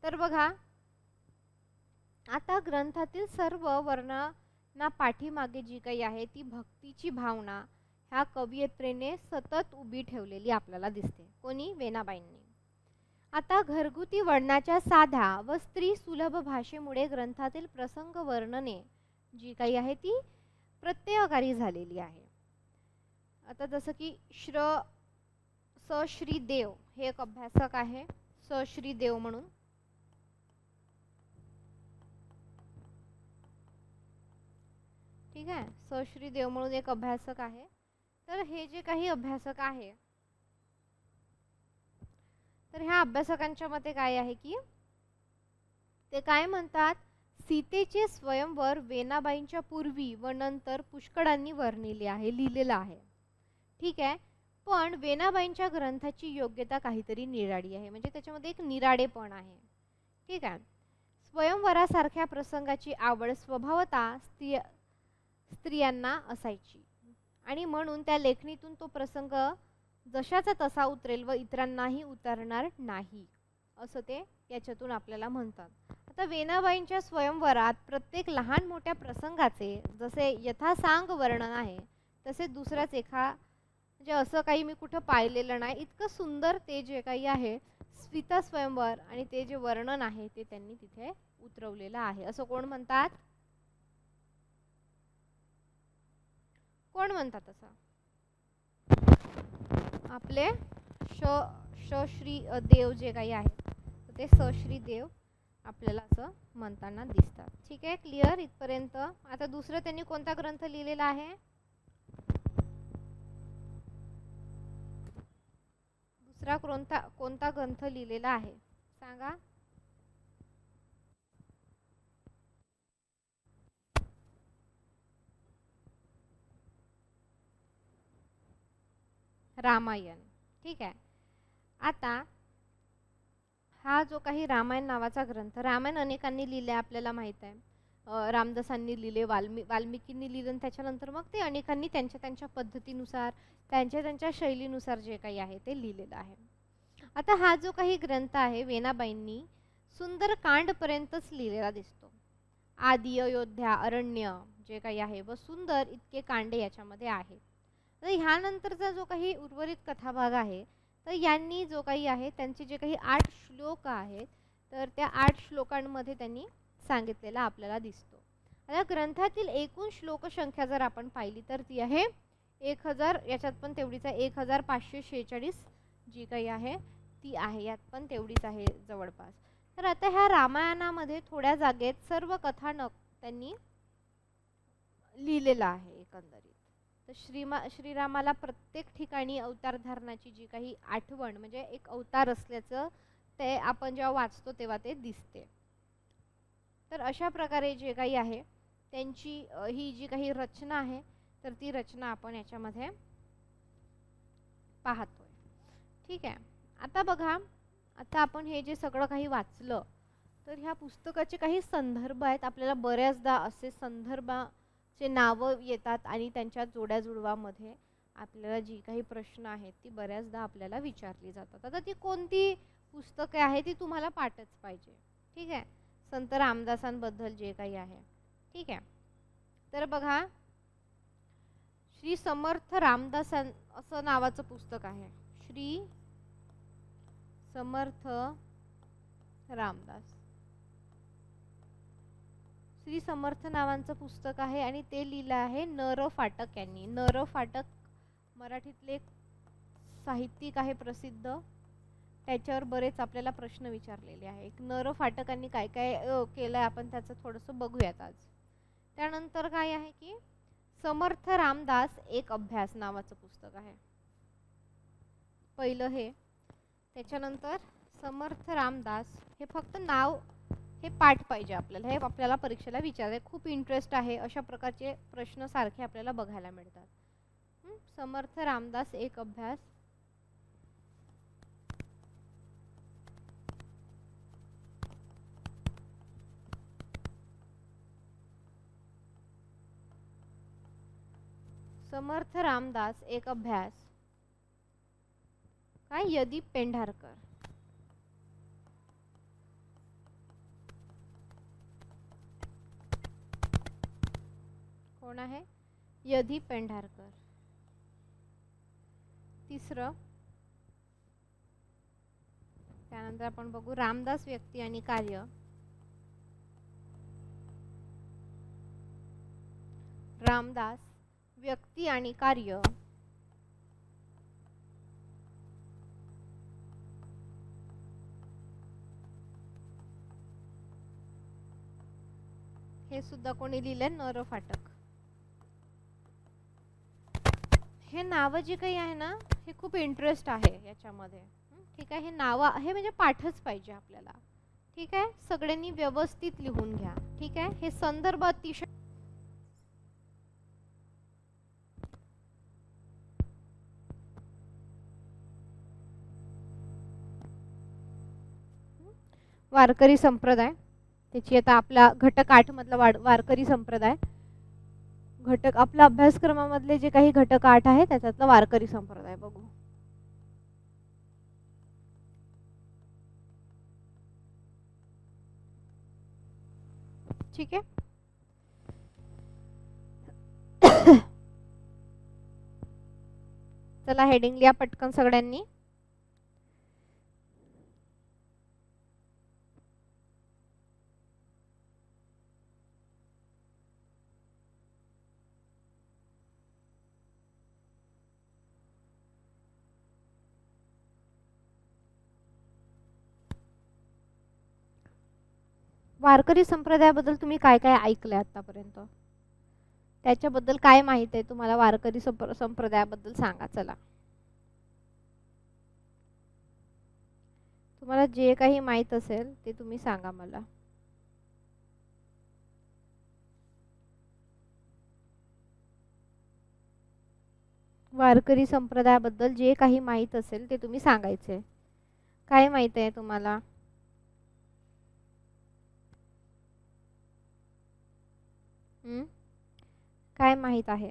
तर बघा, आता ग्रंथातील सर्व वर्णना पाठीमागे जी काही आहे ती भक्तीची भावना ह्या कवयित्रीने सतत उभी ठेवलेली आपल्याला दिसते. कोणी? वेणाबाईंनी. आता घरगुती वर्णनाच्या साध्या व स्त्री सुलभ भाषेमुळे ग्रंथातील प्रसंग वर्णने जी काही आहे ती प्रत्ययकारी झालेली आहे. आता जसं की स श्री देव हे एक अभ्यासक आहे, स श्री देव म्हणून. ठीक आहे, स श्री देव म्हणून एक अभ्यासक आहे. तर हे जे काही अभ्यासक आहे तर ह्या अभ्यासकांच्या मते काय आहे की ते काय म्हणतात, सीतेचे स्वयंवर वेणाबाईंच्या पूर्वी व नंतर पुष्कळांनी वर्णिले आहे, लिहिलेलं आहे. ठीक आहे, पण वेणाबाईंच्या ग्रंथाची योग्यता काहीतरी निराळी आहे, म्हणजे त्याच्यामध्ये एक निराळेपण आहे. ठीक आहे. स्वयंवरासारख्या प्रसंगाची आवड स्वभावतः स्त्रियांना असायची आणि म्हणून त्या लेखणीतून तो प्रसंग जशाचा तसा उतरेल व इतरांनाही उतरणार नाही असं ते याच्यातून आपल्याला म्हणतात. आता आता वेणाबाईंच्या स्वयंवरात प्रत्येक लहान मोठ्या प्रसंगाचे जसे यथासांग वर्णन आहे तसे दुसऱ्याच म्हणजे असं काही मी कुठं पाहिलेलं नाही. इतकं सुंदर ते जे काही आहे सीता स्वयंवर आणि ते जे वर्णन आहे ते त्यांनी तिथे उतरवलेलं आहे. असं कोण म्हणतात? कोण म्हणतात असं? आपले श्री देव जे काही आहेत ते सश्री देव आपल्याला असं म्हणताना दिसतात. ठीक आहे, क्लिअर इथपर्यंत. आता दुसरं त्यांनी कोणता ग्रंथ लिहिलेला आहे? दुसरा कोणता ग्रंथ लिहिलेला आहे सांगा? रामायण. ठीक आहे. आता हा जो काही रामायण नावाचा ग्रंथ, रामायण अनेकांनी लिहिले आपल्याला माहित आहे. रामदासांनी लिहिले, वाल्मिकींनी लिहिले, त्याच्यानंतर मग ते अनेकांनी त्यांच्या त्यांच्या पद्धतीनुसार त्यांच्या त्यांच्या शैलीनुसार जे काही आहे ते लिहिलेलं आहे. आता हा जो काही ग्रंथ आहे वेणाबाईंनी सुंदरकांडपर्यंतच लिहिलेला दिसतो. आदी, अयोध्या, अरण्य जे काही आहे व सुंदर इतके कांडे याच्यामध्ये आहेत. तर ह्यानंतरचा जो काही उर्वरित कथाभाग आहे तर यांनी जो काही आहे त्यांचे जे काही 8 श्लोक आहेत तर त्या 8 श्लोकांमध्ये त्यांनी सांगितलेला आपल्याला दिसतो. आता ग्रंथातील एकूण श्लोक संख्या जर आपण पाहिली तर ती आहे 1000, याच्यात पण तेवढीच आहे, 1546 जी काही आहे ती आहे, यात पण तेवढीच आहे जवळपास. तर आता ह्या रामायणामध्ये थोड्या जागेत सर्व कथानक त्यांनी लिहिलेलं आहे एकंदरीत. तर श्रीरामाला प्रत्येक ठिकाणी अवतार धारणाची जी काही आठवण म्हणजे एक अवतार असल्याचं ते आपण जेव्हा वाचतो तेव्हा ते दिसते. तर अशा प्रकारे जे काही आहे त्यांची ही जी काही रचना आहे तर ती रचना आपण याच्यामध्ये पाहतोय. ठीक आहे. आता बघा, आता आपण हे जे सगळं काही वाचलं तर ह्या पुस्तकाचे काही संदर्भ आहेत. आपल्याला बऱ्याचदा असे संदर्भाचे नावं येतात आणि त्यांच्या जोड्याजुळवामध्ये आपल्याला जी काही प्रश्न आहेत ती बऱ्याचदा आपल्याला विचारली जातात. आता ती कोणती पुस्तके आहे ती तुम्हाला पाठच पाहिजे. ठीक आहे. संत रामदासांबद्दल जे काही आहे. ठीक आहे. तर बघा, श्री समर्थ रामदास असं नावाचं पुस्तक आहे. श्री समर्थ रामदास, श्री समर्थ नावाचं पुस्तक आहे आणि ते लिहिलं आहे नर फाटक यांनी. नर फाटक मराठीतले साहित्यिक आहे प्रसिद्ध. त्याच्यावर बरेच आपल्याला प्रश्न विचारलेले आहे. नर फाटकांनी काय काय केलंय आपण त्याचं थोडंसं बघूयात आज. त्यानंतर काय आहे की समर्थ रामदास एक अभ्यास नावाचं पुस्तक आहे पहिलं हे. त्याच्यानंतर समर्थ रामदास, हे फक्त नाव, हे पाठ पाहिजे आपल्याला, हे आपल्याला परीक्षेला विचारले, खूप इंटरेस्ट आहे अशा प्रकारचे प्रश्न सारखे आपल्याला बघायला मिळतात. समर्थ रामदास एक अभ्यास. समर्थ रामदास एक अभ्यास. काय? यदीप पेंढारकर. कोण आहे? यदीप पेंढारकर. तिसरं, त्यानंतर आपण बघू रामदास व्यक्ती आणि कार्य. रामदास व्यक्ती आणि कार्य. हे सुद्धा कोणी लिहिले? नर फाटक. हे नाव जे काही आहे ना हे खूप इंटरेस्ट आहे याच्यामध्ये. ठीक आहे. हे नाव आहे म्हणजे पाठच पाहिजे आपल्याला. ठीक आहे. सगळ्यांनी व्यवस्थित लिहून घ्या. ठीक आहे. हे संदर्भ अतिशय वारकरी संप्रदाय, त्याची आता आपला घटक 8 मधला वारकरी संप्रदाय, घटक आपल्या अभ्यासक्रमामधले जे काही घटक 8 आहे त्याच्यातला वारकरी संप्रदाय बघू. ठीक आहे. चला हेडिंग लिहा पटकन सगळ्यांनी. वारकरी संप्रदायाबद्दल तुम्ही काय काय ऐकलंय आतापर्यंत? त्याच्याबद्दल काय माहित आहे तुम्हाला? वारकरी संप्रदायाबद्दल सांगा चला. तुम्हाला जे काही माहित असेल ते तुम्ही सांगा मला. वारकरी संप्रदायाबद्दल जे काही माहित असेल ते तुम्ही सांगायचे. काय माहित आहे तुम्हाला? काय माहित आहे?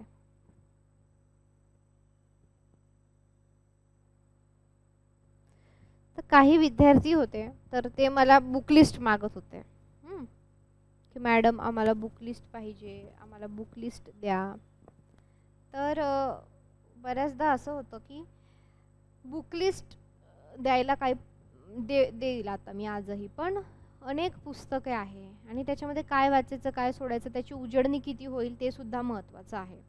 तर काही विद्यार्थी होते तर ते मला बुक लिस्ट मागत होते की मॅडम आम्हाला बुक लिस्ट पाहिजे, आम्हाला बुक लिस्ट द्या. तर बऱ्याचदा असं होतं की बुक लिस्ट द्यायला काय देईल आता मी आजही, पण अनेक पुस्तके आहे आणि त्याच्यामध्ये काय वाचायचं काय सोडायचं त्याची उजळणी किती होईल ते सुद्धा महत्त्वाचं आहे.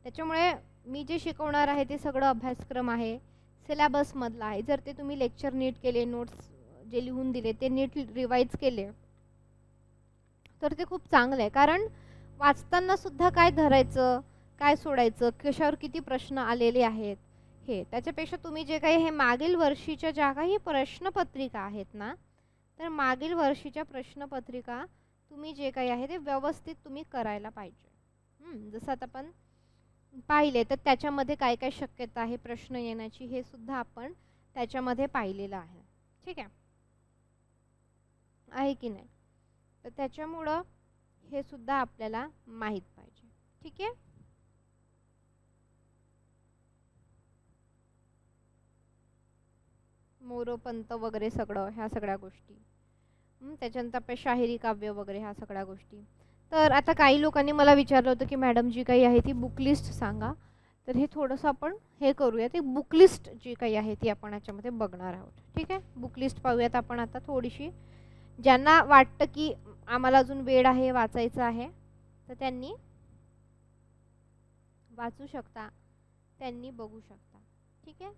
त्याच्यामुळे मी जे शिकवणार आहे ते सगळं अभ्यासक्रम आहे, सिलेबसमधला आहे. जर ते तुम्ही लेक्चर नीट केले, नोट्स जे लिहून दिले ते नीट रिवाइज केले तर ते खूप चांगलं आहे. कारण वाचताना सुद्धा काय धरायचं काय सोडायचं, कशावर किती प्रश्न आलेले आहेत हे, त्याच्यापेक्षा तुम्ही जे काही हे मागील वर्षीच्या ज्या काही प्रश्नपत्रिका आहेत ना, तर मागील वर्षीच्या प्रश्नपत्रिका तुम्ही जे काही आहे ते व्यवस्थित तुम्ही करायला पाहिजे. जसं आता आपण पाहिले तर त्याच्यामध्ये काय काय शक्यता आहे प्रश्न येण्याची हे सुद्धा आपण त्याच्यामध्ये पाहिलेलं आहे. ठीक आहे की नाही? तर त्याच्यामुळं हे सुद्धा आपल्याला माहीत पाहिजे. ठीक आहे. मोरोपंत वगैरे सगळं ह्या सगळ्या गोष्टी, त्याच्यानंतर आपले शाहिरी काव्य वगैरे ह्या सगळ्या गोष्टी. तर आता काही लोकांनी मला विचारलं होतं की मॅडम जी काही आहे ती बुक लिस्ट सांगा. तर हे थोडंसं आपण हे करूया, ते बुक लिस्ट जी काही आहे ती आपण याच्यामध्ये बघणार आहोत. ठीक आहे. बुक लिस्ट पाहूयात आपण आता थोडीशी. ज्यांना वाटतं की आम्हाला अजून वेळ आहे वाचायचं आहे तर त्यांनी वाचू शकता, त्यांनी बघू शकता. ठीक आहे.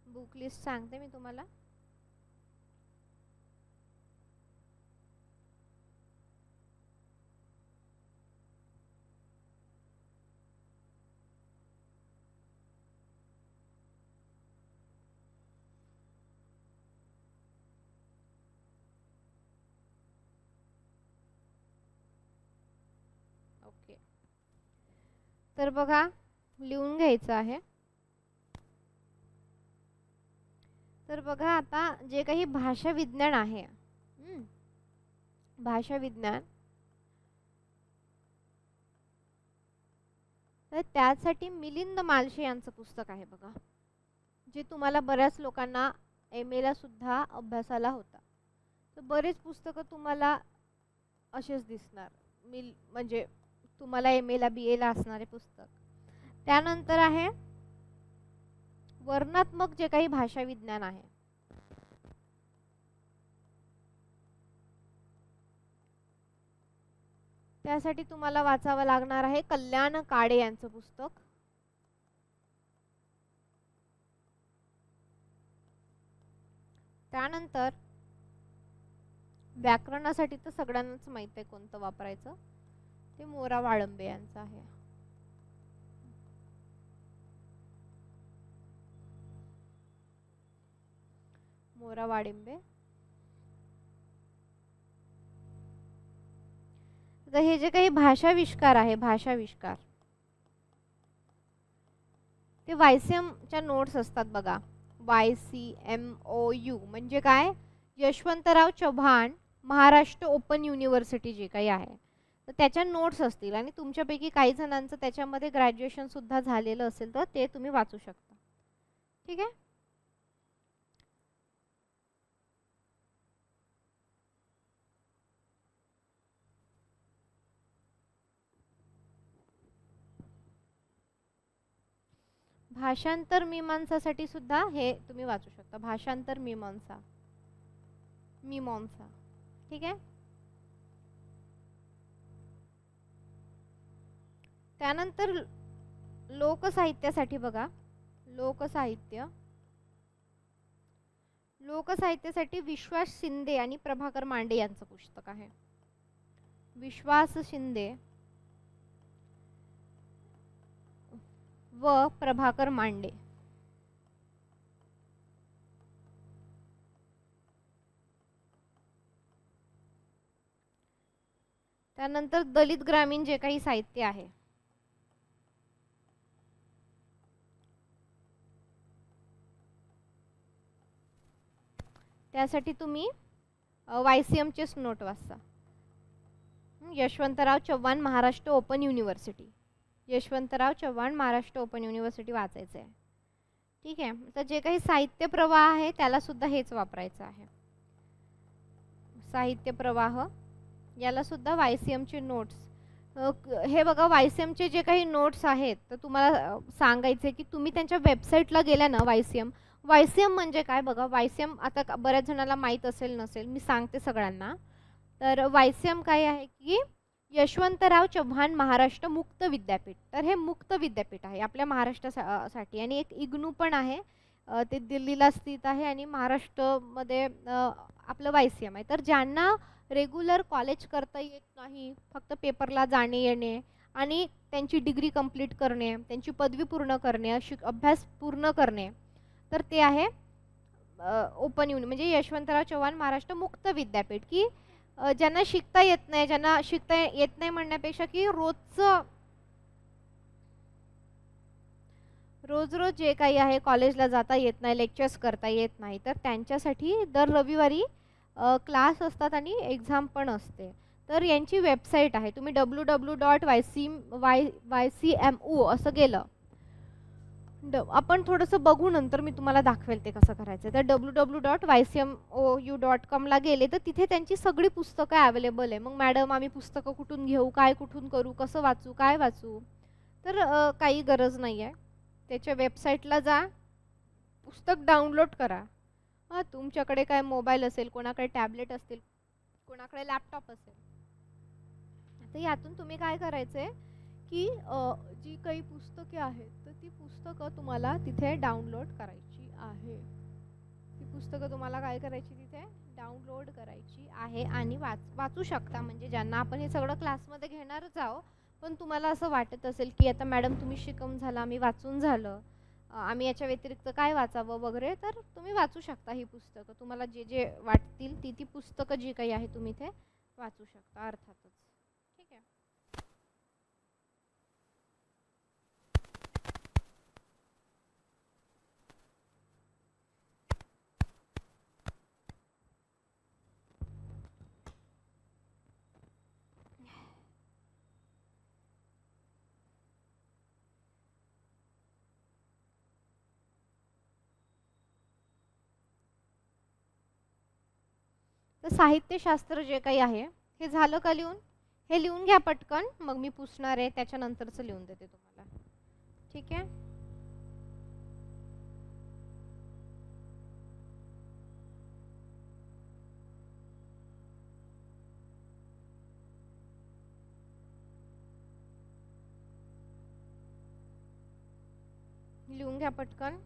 बुक लिस्ट सांगते मी तुम्हाला. ओके. तर बघा लिहून घ्यायचं आहे. तर बघा आता जे काही भाषा विज्ञान आहे, भाषा विज्ञान, तर त्यासाठी मिलिंद मालशे यांचं पुस्तक आहे बघा, जे तुम्हाला बऱ्याच लोकांना MA ला सुद्धा अभ्यासाला होता. तर बरेच पुस्तकं तुम्हाला असेच दिसणार, म्हणजे तुम्हाला MA ला BA ला असणारे पुस्तक. त्यानंतर आहे वर्णात्मक जे काही भाषा विज्ञान आहे, त्यासाठी तुम्हाला वाचावं लागणार आहे कल्याण काळे यांचं पुस्तक. त्यानंतर व्याकरणासाठी तर सगळ्यांनाच माहित आहे कोणतं वापरायचं, ते मोरा वाळंबे यांचं आहे. मोरा वाळिंबे. तर हे जे काही भाषाविष्कार आहे, भाषाविष्कार, ते YCMच्या नोट्स असतात बघा. YCMOU म्हणजे काय? यशवंतराव चव्हाण महाराष्ट्र ओपन युनिव्हर्सिटी जे काही आहे तर त्याच्या नोट्स असतील, आणि तुमच्यापैकी काही जणांचं त्याच्यामध्ये ग्रॅज्युएशन सुद्धा झालेलं असेल तर ते तुम्ही वाचू शकता. ठीक आहे. भाषांतर मीमांसासाठी सुद्धा हे तुम्ही वाचू शकता, भाषांतर मीमांसा, मीमांसा. ठीक आहे. त्यानंतर लोकसाहित्यासाठी बघा, लोकसाहित्य, लोकसाहित्यासाठी विश्वास शिंदे आणि प्रभाकर मांडे यांचं पुस्तक आहे. विश्वास शिंदे व प्रभाकर मांडे. त्यानंतर दलित ग्रामीण जे काही साहित्य आहे, त्यासाठी तुम्ही YCMचेच नोट वाचा. Yashwantrao Chavan Maharashtra open university, Yashwantrao Chavan Maharashtra open university वाचायचं आहे. ठीक आहे. तर जे काही साहित्य प्रवाह आहे त्याला सुद्धा हेच वापरायचं आहे. साहित्य प्रवाह याला सुद्धा YCMचे नोट्स. हे बघा, YCMचे जे काही नोट्स आहेत तर तुम्हाला सांगायचे की तुम्ही त्यांच्या वेबसाईटला गेल्या ना, YCM म्हणजे काय बघा. YCM आता बऱ्याच जणांना माहीत असेल नसेल, मी सांगते सगळ्यांना. तर YCM काय आहे की यशवंतराव चव्हाण महाराष्ट्र मुक्त विद्यापीठ. तर हे मुक्त विद्यापीठ आहे आपल्या महाराष्ट्रासाठी. आणि एक इग्नू पण आहे, ते दिल्लीला स्थित आहे. आणि महाराष्ट्रामध्ये आपलं YCM आहे. तर ज्यांना रेग्युलर कॉलेज करता येत नाही, फक्त पेपरला जाणे येणे आणि त्यांची डिग्री कंप्लीट करणे, त्यांची पदवी पूर्ण करणे, अभ्यास पूर्ण करणे, तर ते आहे ओपन युनि म्हणजे यशवंतराव चव्हाण महाराष्ट्र मुक्त विद्यापीठ. की ज्यांना शिकता येत नाही, ज्यांना शिकता येत नाही म्हणण्यापेक्षा की रोज जे काही आहे, कॉलेजला जाता येत नाही, लेक्चर्स करता येत नाही, तर त्यांच्यासाठी दर रविवारी क्लास असतात आणि एक्झाम पण असते. तर यांची वेबसाईट आहे, तुम्ही www.ycmu असं गेलं, आपण थोडंसं बघू, नंतर मी तुम्हाला दाखवेल ते कसं करायचं. तर www.ycmu.com ला गेले तर तिथे त्यांची सगळी पुस्तकं अवेलेबल आहे. मग मॅडम आम्ही पुस्तकं कुठून घेऊ, काय कुठून करू, कसं वाचू, काय वाचू, तर काही गरज नाही आहे. त्याच्या वेबसाईटला जा, पुस्तक डाउनलोड करा. तुमच्याकडे काय मोबाईल असेल, कोणाकडे टॅबलेट असतील, कोणाकडे लॅपटॉप असेल, तर यातून तुम्ही काय करायचं आहे की जी काही पुस्तके आहेत तर ती पुस्तकं तुम्हाला तिथे डाउनलोड करायची आहे. ती पुस्तकं तुम्हाला काय करायची, तिथे डाउनलोड करायची आहे आणि वाचू शकता. म्हणजे ज्यांना आपण हे सगळं क्लासमध्ये घेणारच आहोत, पण तुम्हाला असं वाटत असेल की आता मॅडम तुम्ही शिकवून झालं, आम्ही वाचून झालं, आम्ही याच्या व्यतिरिक्त काय वाचावं वगैरे, तर तुम्ही वाचू शकता ही पुस्तकं. तुम्हाला जे जे वाटतील ती पुस्तकं जी काही आहे तुम्ही इथे वाचू शकता अर्थातच. ठीक आहे. तर साहित्यशास्त्र जे काही आहे हे झालं का लिहून? हे लिहून घ्या पटकन, मग मी पुसणार आहे, त्याच्यानंतरचं लिहून देते तुम्हाला. ठीक आहे. लिहून घ्या पटकन.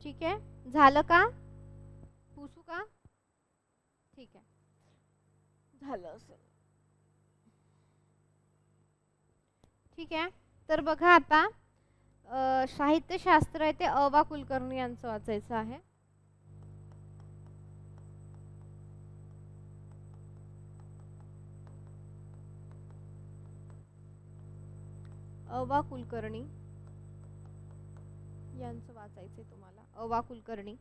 ठीक आहे. झालं का? पुसू का? ठीक आहे, झालं असेल. ठीक आहे. तर बघा आता साहित्यशास्त्र आहे ते अ.वा. कुलकर्णी यांचं वाचायचं आहे. अवा कुलकर्णी यांचं वाचायचंय तुम्हाला. अवा कुलकर्णी.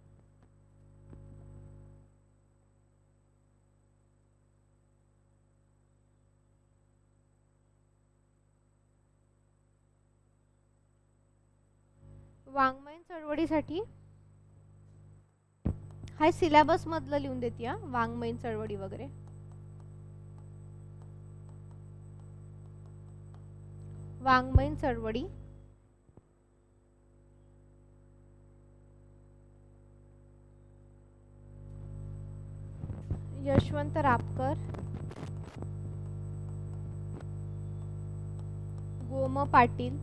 वाङ्मयीन चळवळीसाठी हाय सिलेबस मधलं लिहून देते हा, वाङ्मयीन चळवळी वगैरे. वाङ्मयीन चळवळी यशवंत रापकर, गोम पाटील,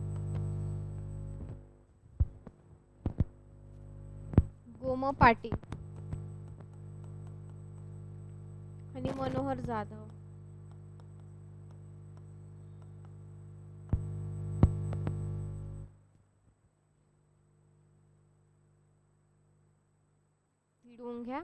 गोम पाटील आणि मनोहर जाधव. लिहून घ्या.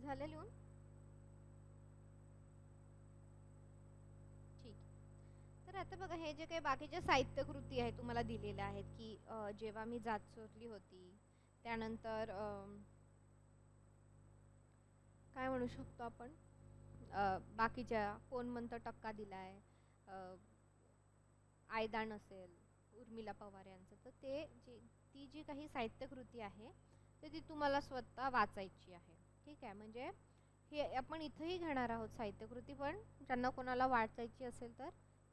झालं लिहून? ठीक. तर आता बघा, हे जे काही बाकीच्या साहित्य कृती आहेत तुम्हाला दिलेल्या आहेत की जेव्हा मी जात चोरली होती, त्यानंतर काय म्हणू शकतो आपण, बाकीच्या कोण म्हणतं टक्का दिलाय, आयदान असेल, उर्मिला पवार यांचं, तर ते ती जी काही साहित्य कृती आहे तर ती तुम्हाला स्वतः वाचायची आहे. ठीक आहे. म्हणजे हे आपण इथेही घेणार आहोत साहित्यकृती, पण ज्यांना कोणाला वाचायची असेल तर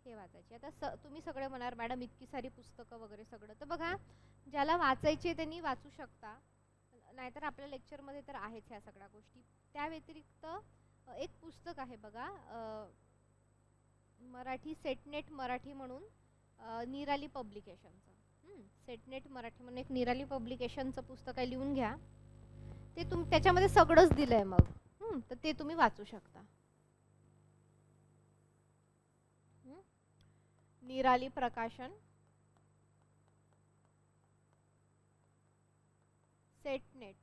हे वाचायची. आता तुम्ही सगळे म्हणाल मॅडम इतकी सारी पुस्तकं वगैरे सगळं, तर बघा ज्याला वाचायची त्यांनी वाचू शकता, नाहीतर आपल्या लेक्चरमध्ये तर आहेच ह्या सगळ्या गोष्टी. त्या व्यतिरिक्त एक पुस्तक आहे बघा, मराठी सेटनेट मराठी म्हणून, निराली पब्लिकेशनचं. सेटनेट मराठी म्हणून एक निराली पब्लिकेशनचं पुस्तक आहे, लिहून घ्या. ते त्याच्यामध्ये सगळंच दिलंय मग, तर ते तुम्ही वाचू शकता. निराली प्रकाशन, सेटनेट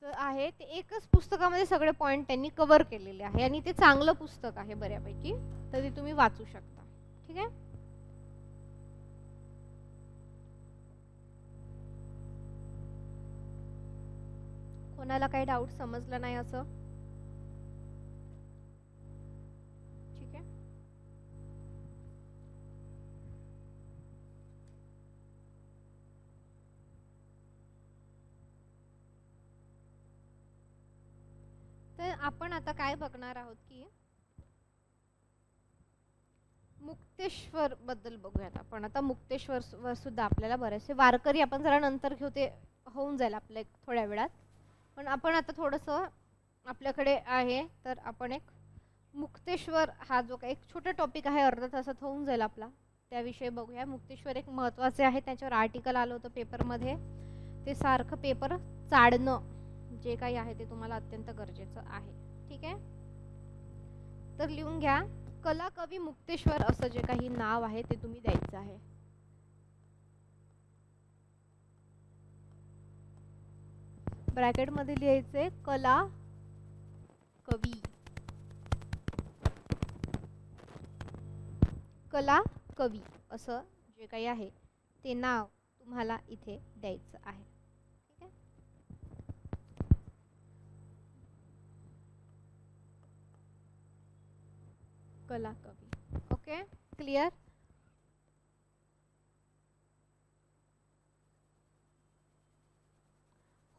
आहे, ते एकच पुस्तकामध्ये सगळे पॉइंट त्यांनी कव्हर केलेले आहे आणि ते चांगलं पुस्तक आहे बऱ्यापैकी, तर ते तुम्ही वाचू शकता. ठीक आहे. कोणाला काही डाऊट समजलं नाही असं? ठीक आहे. तर आपण आता काय बघणार आहोत की मुक्तेश्वर बद्दल बघूयात आपण. आता मुक्तेश्वर सुद्धा आपल्याला बरेचसे वारकरी आपण जरा नंतर घेऊ, ते होऊन जाईल आपल्या थोड्या वेळात, पण आपण आता थोडंसं आपल्याकडे आहे तर आपण एक मुक्तेश्वर हा जो काही एक छोटा टॉपिक आहे, अर्धा तासात होऊन जाईल आपला, त्याविषयी बघूया. मुक्तेश्वर एक महत्त्वाचे आहे, त्याच्यावर आर्टिकल आलं होतं पेपरमध्ये, ते सारखं पेपर चाडणं जे काही आहे ते तुम्हाला अत्यंत गरजेचं आहे. ठीक आहे. तर लिहून घ्या, कला कवी मुक्तेश्वर असं जे काही नाव आहे ते तुम्ही द्यायचं आहे. ब्रॅकेट मध्ये लिहायचे कला कवी, कला कवी असं जे काही आहे ते नाव तुम्हाला इथे द्यायचं आहे. ठीक आहे. कला कवी. Okay, clear.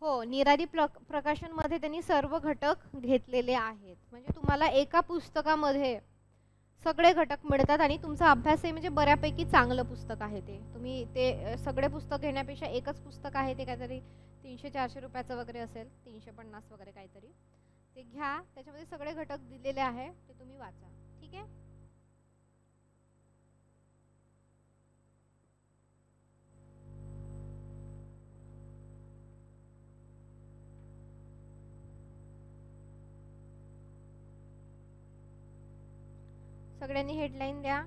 हो, निरारी प्रकाशनमध्ये त्यांनी सर्व घटक घेतलेले आहेत. म्हणजे तुम्हाला एका पुस्तकामध्ये सगळे घटक मिळतात आणि तुमचा अभ्यासही म्हणजे बऱ्यापैकी चांगलं पुस्तक आहे ते. तुम्ही ते सगळे पुस्तक घेण्यापेक्षा एकच पुस्तक आहे ते काहीतरी 300-400 रुपयाचं वगैरे असेल, 350 वगैरे काहीतरी, ते घ्या. त्याच्यामध्ये सगळे घटक दिलेले आहे, ते तुम्ही वाचा. ठीक आहे. सगळ्यांनी हेडलाईन द्या.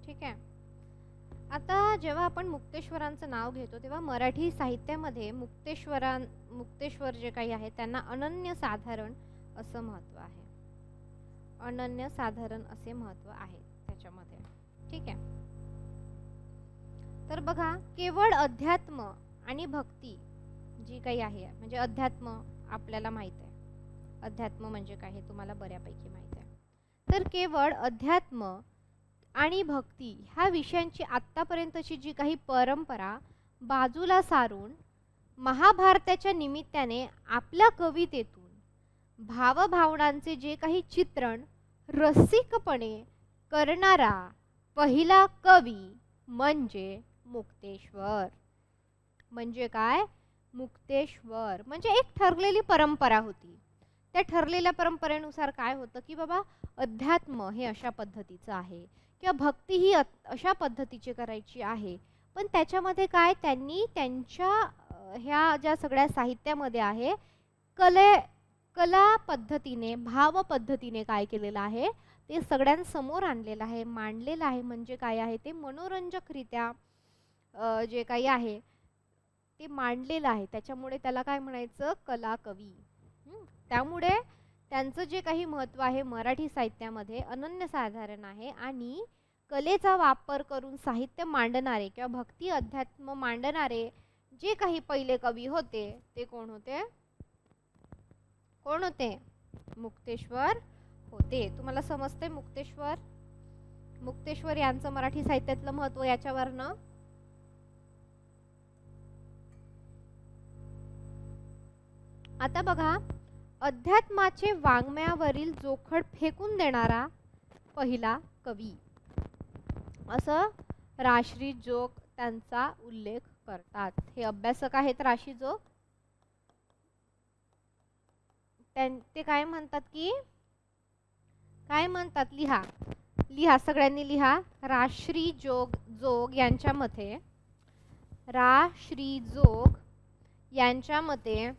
ठीक आहे. आता जेव्हा आपण मुक्तेश्वरांचं नाव घेतो तेव्हा मराठी साहित्यामध्ये मुक्तेश्वर जे काही आहे त्यांना अनन्यसाधारण असं महत्त्व आहे. अनन्यसाधारण असे महत्त्व आहे त्याच्यामध्ये. ठीक आहे. तर बघा, केवळ अध्यात्म आणि भक्ती जी काही आहे, म्हणजे अध्यात्म आपल्याला माहित आहे, अध्यात्म म्हणजे काय हे तुम्हाला बऱ्यापैकी माहित आहे. तर केवळ अध्यात्म आणि भक्ती ह्या विषयांची आत्तापर्यंतची जी काही परंपरा बाजूला सारून महाभारताच्या निमित्ताने आपल्या कवितेतून भावभावनांचे जे काही चित्रण रसिकपणे करणारा पहिला कवी म्हणजे मुक्तेश्वर. म्हणजे काय? मुक्तेश्वर म्हणजे एक ठरलेली परंपरा होती. त्या ठरलेल्या परंपरेनुसार काय होतं की बाबा अध्यात्म हे अशा पद्धतीचं आहे किंवा भक्ती ही अशा पद्धतीची करायची आहे. पण त्याच्यामध्ये काय त्यांनी त्यांच्या ह्या ज्या सगळ्या साहित्यामध्ये आहे कला पद्धतीने, भाव पद्धतीने काय केलेलं आहे ते सगळ्यांसमोर आणलेलं आहे, मांडलेलं आहे. म्हणजे काय आहे ते मनोरंजकरित्या जे काही आहे ते मांडलेलं आहे. त्याच्यामुळे त्याला काय म्हणायचं? कलाकवी. त्यामुळे त्यांचं जे काही महत्त्व आहे मराठी साहित्यामध्ये अनन्यसाधारण आहे. आणि कलेचा वापर करून साहित्य मांडणारे किंवा भक्ती अध्यात्म मांडणारे जे काही पहिले कवी होते ते कोण होते? कोण होते? मुक्तेश्वर होते. तुम्हाला समजते मुक्तेश्वर यांचं मराठी साहित्यातलं महत्त्व याच्यावरनं? आता बघा, अध्यात्माचे वाङ्मयावरील जोखड फेकून देणारा पहिला कवी असं राश्री जोग त्यांचा उल्लेख करतात. हे अभ्यासक आहेत राशी जोग. ते काय म्हणतात की काय म्हणतात? लिहा सगळ्यांनी लिहा. राश्री जोग यांच्या मते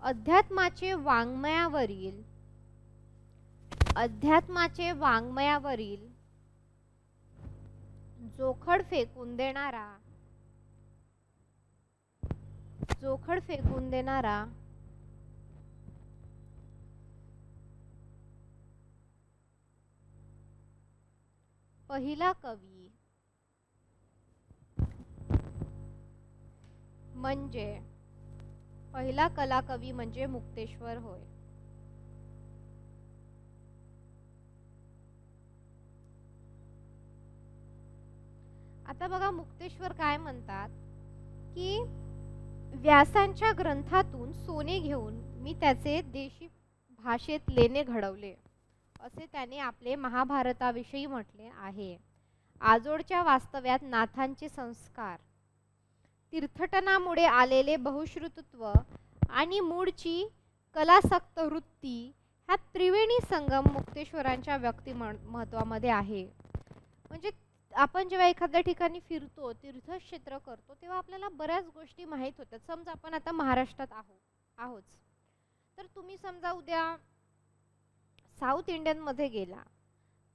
अध्यात्माचे वाङ्मयावरील जोखड फेकून देणारा पहिला कवी म्हणजे पहिला कलाकवी म्हणजे मुक्तेश्वर होय. आता बघा, मुक्तेश्वर काय म्हणतात की व्यासांच्या ग्रंथातून सोने घेऊन मी त्याचे देशी भाषेत लेणे घडवले असे त्याने आपले महाभारताविषयी म्हटले आहे. आजोळच्या वास्तव्यात नाथांचे संस्कार, तीर्थटनामुळे आलेले बहुश्रुतत्व आणि मूळची कलासक्त वृत्ती हा त्रिवेणी संगम मुक्तेश्वरांच्या व्यक्तिमत्वामध्ये आहे. म्हणजे आपण जेव्हा एखाद्या ठिकाणी फिरतो, तीर्थक्षेत्र करतो, तेव्हा आपल्याला बऱ्याच गोष्टी माहीत होतात. समजा आपण आता महाराष्ट्रात आहोत, तर तुम्ही समजा उद्या साऊथ इंडियन मध्ये गेला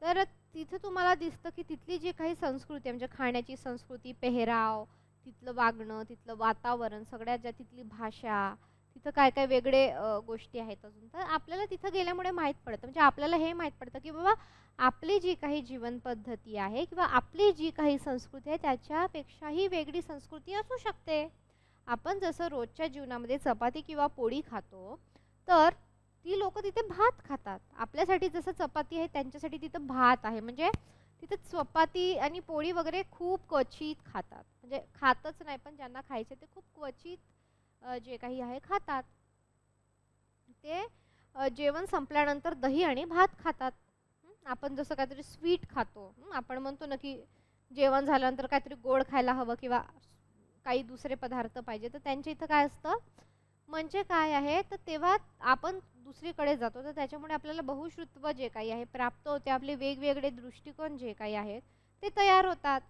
तर तिथे तुम्हाला दिसतं की तिथली जी काही संस्कृती म्हणजे खाण्याची संस्कृती, पेहराव, तिथलं वागणं, तिथलं वातावरण, सगळ्यात ज्या तिथली भाषा, तिथं काय काय वेगळे गोष्टी आहेत अजून. तर आपल्याला तिथं गेल्यामुळे माहीत पडतं, म्हणजे आपल्याला हे माहीत पडतं की बाबा आपली जी काही जीवन पद्धती आहे किंवा आपली जी काही संस्कृती आहे त्याच्यापेक्षाही वेगळी संस्कृती असू शकते. आपण जसं रोजच्या जीवनामध्ये चपाती किंवा पोळी खातो, तर ती लोक तिथे भात खातात. आपल्यासाठी जसं चपाती आहे त्यांच्यासाठी तिथं भात आहे. म्हणजे तिथे चपाती आणि पोळी वगैरे खूप क्वचित खातात, म्हणजे खातच नाही, पण ज्यांना खायचे ते खूप क्वचित जे काही आहे खातात. ते जेवण संपल्यानंतर दही आणि भात खातात. आपण जसं काहीतरी स्वीट खातो, आपण म्हणतो ना की जेवण झाल्यानंतर काहीतरी गोड खायला हवं किंवा काही दुसरे पदार्थ पाहिजे, तर त्यांच्या इथं काय असतं, म्हणजे काय आहे, तर तेव्हा आपण दुसरीकडे जातो, तर त्याच्यामुळे आपल्याला बहुश्रुत्व जे काही आहे प्राप्त होते, आपले वेगवेगळे दृष्टिकोन जे काही आहेत ते तयार होतात.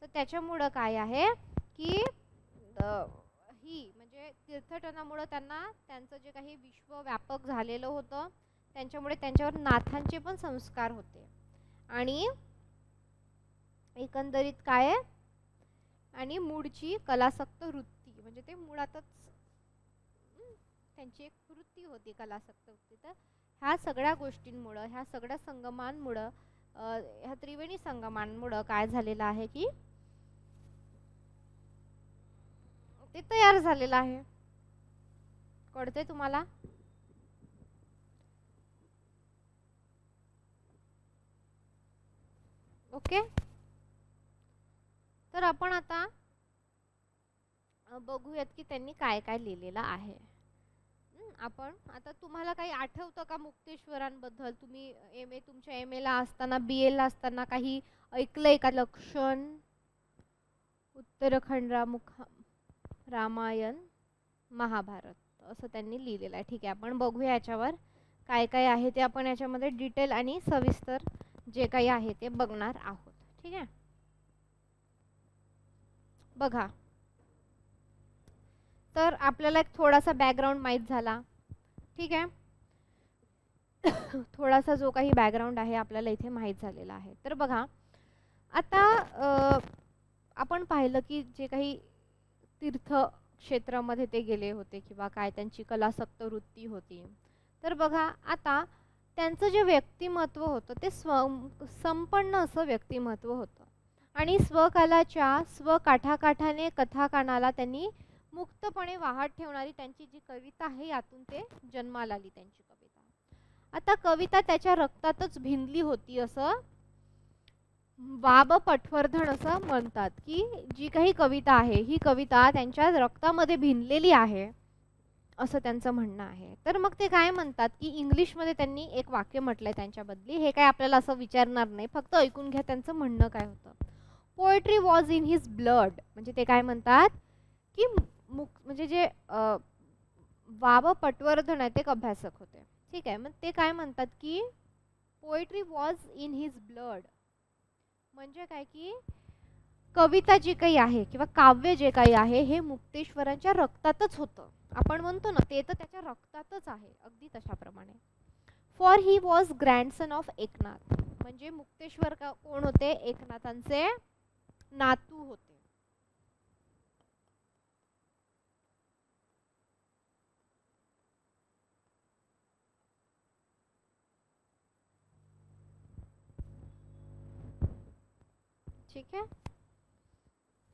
तर त्याच्यामुळं काय आहे की ही म्हणजे तीर्थटनामुळं त्यांना त्यांचं जे काही विश्व व्यापक झालेलं होतं, त्यांच्यामुळे त्यांच्यावर नाथांचे पण संस्कार होते. आणि एकंदरीत काय आहे, आणि मूळची कलासक्त वृत्ती, म्हणजे ते मुळातच त्यांची एक वृत्ती होती कलासक्त वृत्ती. तर ह्या सगळ्या गोष्टींमुळं, ह्या सगळ्या संगमांमुळं, ह्या त्रिवेणी संगमांमुळं काय झालेलं आहे की ते तयार झालेलं आहे. कळतंय तुम्हाला? ओके. तर आपण आता बघूयात की त्यांनी काय काय लिहिलेलं आहे. आपण आता तुम्हाला काही आठवतं का मुक्तेश्वरांबद्दल? तुम्ही तुमच्या एम ए ला असताना, बी ए ला असताना काही ऐकलंय का? लक्षण, उत्तराखंड, रामायण, महाभारत असं त्यांनी लिहिलेलं आहे. ठीक आहे, आपण बघूया याच्यावर काय काय आहे ते. आपण याच्यामध्ये डिटेल आणि सविस्तर जे काही आहे ते बघणार आहोत. ठीक आहे, बघा. तर आपल्याला एक थोडासा बॅकग्राऊंड माहीत झाला. ठीक आहे, थोडासा जो काही बॅकग्राऊंड आहे आपल्याला इथे माहीत झालेला आहे. तर बघा, आता आपण पाहिलं की जे काही तीर्थ क्षेत्रामध्ये ते गेले होते किंवा काय त्यांची कलासक्त वृत्ती होती. तर बघा, आता त्यांचं जे व्यक्तिमत्व होतं ते संपन्न असं व्यक्तिमत्व होतं, आणि स्वकलाच्या स्वकाठाकाठाने कथाकानाला त्यांनी मुक्तपणे वाहत ठेवणारी त्यांची जी कविता आहे यातून ते जन्माला आली त्यांची कविता. आता कविता त्याच्या रक्तातच भिनली होती असं बाब पटवर्धन असं म्हणतात, की जी काही कविता आहे ही कविता त्यांच्या रक्तामध्ये भिनलेली आहे असं त्यांचं म्हणणं आहे. तर मग ते काय म्हणतात की इंग्लिशमध्ये त्यांनी एक वाक्य म्हटलंय त्यांच्याबद्दली. हे काय आपल्याला असं विचारणार नाही, फक्त ऐकून घ्या त्यांचं म्हणणं काय होतं. Poetry was in his blood. म्हणजे ते काय म्हणतात की म्हणजे जे बाबा पटवर्धन आहेत ते एक अभ्यासक होते. ठीक आहे, मग ते काय म्हणतात की poetry was in his blood, म्हणजे काय की कविता जी काही आहे किंवा काव्य जे काही आहे हे मुक्तेश्वरांच्या रक्तातच होतं. आपण म्हणतो ना ते तर त्याच्या रक्तातच आहे, अगदी तशाप्रमाणे. For he was grandson of Eknath. म्हणजे मुक्तेश्वर कोण होते? एकनाथांचे नातू होते. ठीक आहे,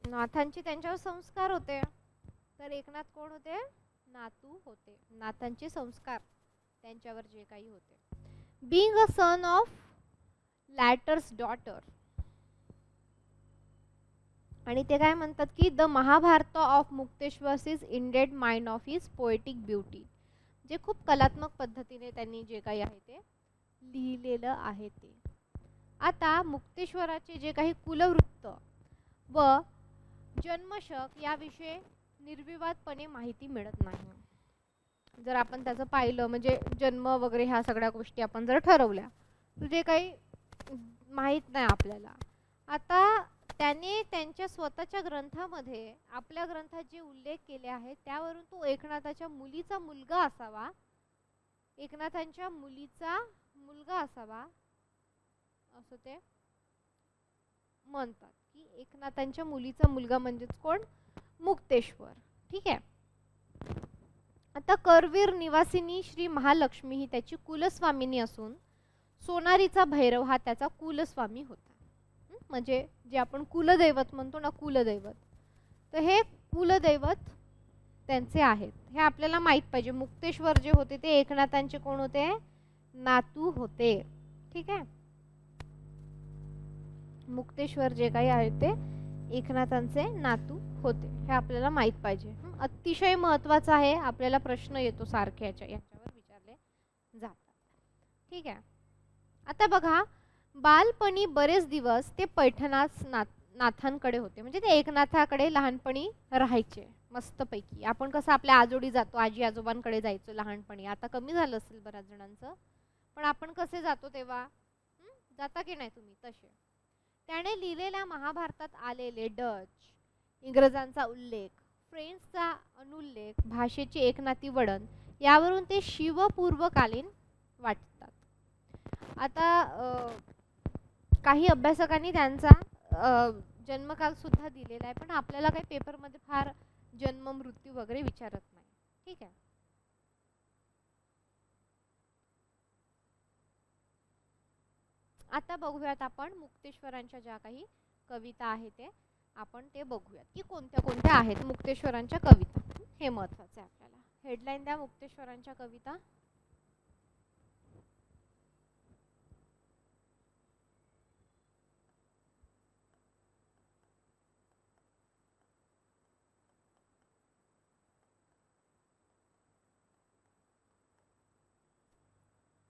नाथांचे त्यांच्यावर संस्कार होते. तर एकनाथ कोण होते? नातू होते. नाथांचे संस्कार त्यांच्यावर जे काही होते. Being a son of latter's daughter. आणि ते काय म्हणतात की the Mahabharata of Mukteshwar is indeed mind of his poetic beauty. जे खूप कलात्मक पद्धतीने त्यांनी जे काही आहे ते लिहिलेलं आहे ते. आता मुक्तेश्वराचे जे काही कुलवृत्त व जन्मशक याविषयी निर्विवादपणे माहिती मिळत नाही. जर आपण त्याचं पाहिलं, म्हणजे जन्म वगैरे ह्या सगळ्या गोष्टी आपण जर ठरवल्या, तुझे काही माहीत नाही आपल्याला. आता त्याने त्यांच्या स्वतःच्या ग्रंथामध्ये, आपल्या ग्रंथात जे उल्लेख केले आहेत त्यावरून तो एकनाथाच्या मुलीचा मुलगा असावा, एकनाथांच्या मुलीचा मुलगा असावा असं ते म्हणतात, की एकनाथांच्या मुलीचा मुलगा म्हणजेच कोण? मुक्तेश्वर. ठीक आहे, आता करवीर निवासिनी श्री महालक्ष्मी ही त्याची कुलस्वामिनी असून सोनारीचा भैरव हा त्याचा कुलस्वामी होता. म्हणजे जे आपण कुलदैवत म्हणतो ना, कुलदैवत, तर हे कुलदैवत त्यांचे आहेत. हे आपल्याला माहित पाहिजे. मुक्तेश्वर जे होते ते एकनाथांचे कोण होते? नातू होते. ठीक आहे. मुक्तेश्वर जे काही आहे ते एकनाथांचे नातू होते, हे आपल्याला माहित पाहिजे. अतिशय महत्त्वाचं आहे. आपल्याला प्रश्न येतो सारखे याच्यावर विचारले जातात. ठीक आहे. आता बघा, बालपणी बरेच दिवस ते पैठणास नाथांकडे होते. म्हणजे ते एकनाथाकडे लहानपणी राहायचे मस्तपैकी. आपण कसं आपल्या आजोडी जातो, आजी आजोबांकडे जायचो लहानपणी. आता कमी झालं असेल बऱ्याच जणांचं, पण आपण कसे जातो तेव्हा? जाता की नाही तुम्ही? तसे त्याने लिहिलेल्या महाभारतात आलेले डच, इंग्रजांचा उल्लेख, फ्रेंचचा अनुल्लेख, भाषेची एकनाथी वडण यावरून ते शिवपूर्वकालीन वाटतात. आता काही अभ्यासकांनी त्यांचा जन्मकाल सुद्धा दिलेला आहे, पण आपल्याला काही पेपरमध्ये फार जन्म मृत्यू वगैरे विचारत नाही. ठीक आहे. आता बघूयात आपण मुक्तेश्वरांच्या ज्या काही कविता आहेत ते आपण ते बघूयात की कोणत्या कोणत्या आहेत मुक्तेश्वरांच्या कविता. हे महत्त्वाचं आहे आपल्याला. हेडलाईन द्या मुक्तेश्वरांच्या कविता.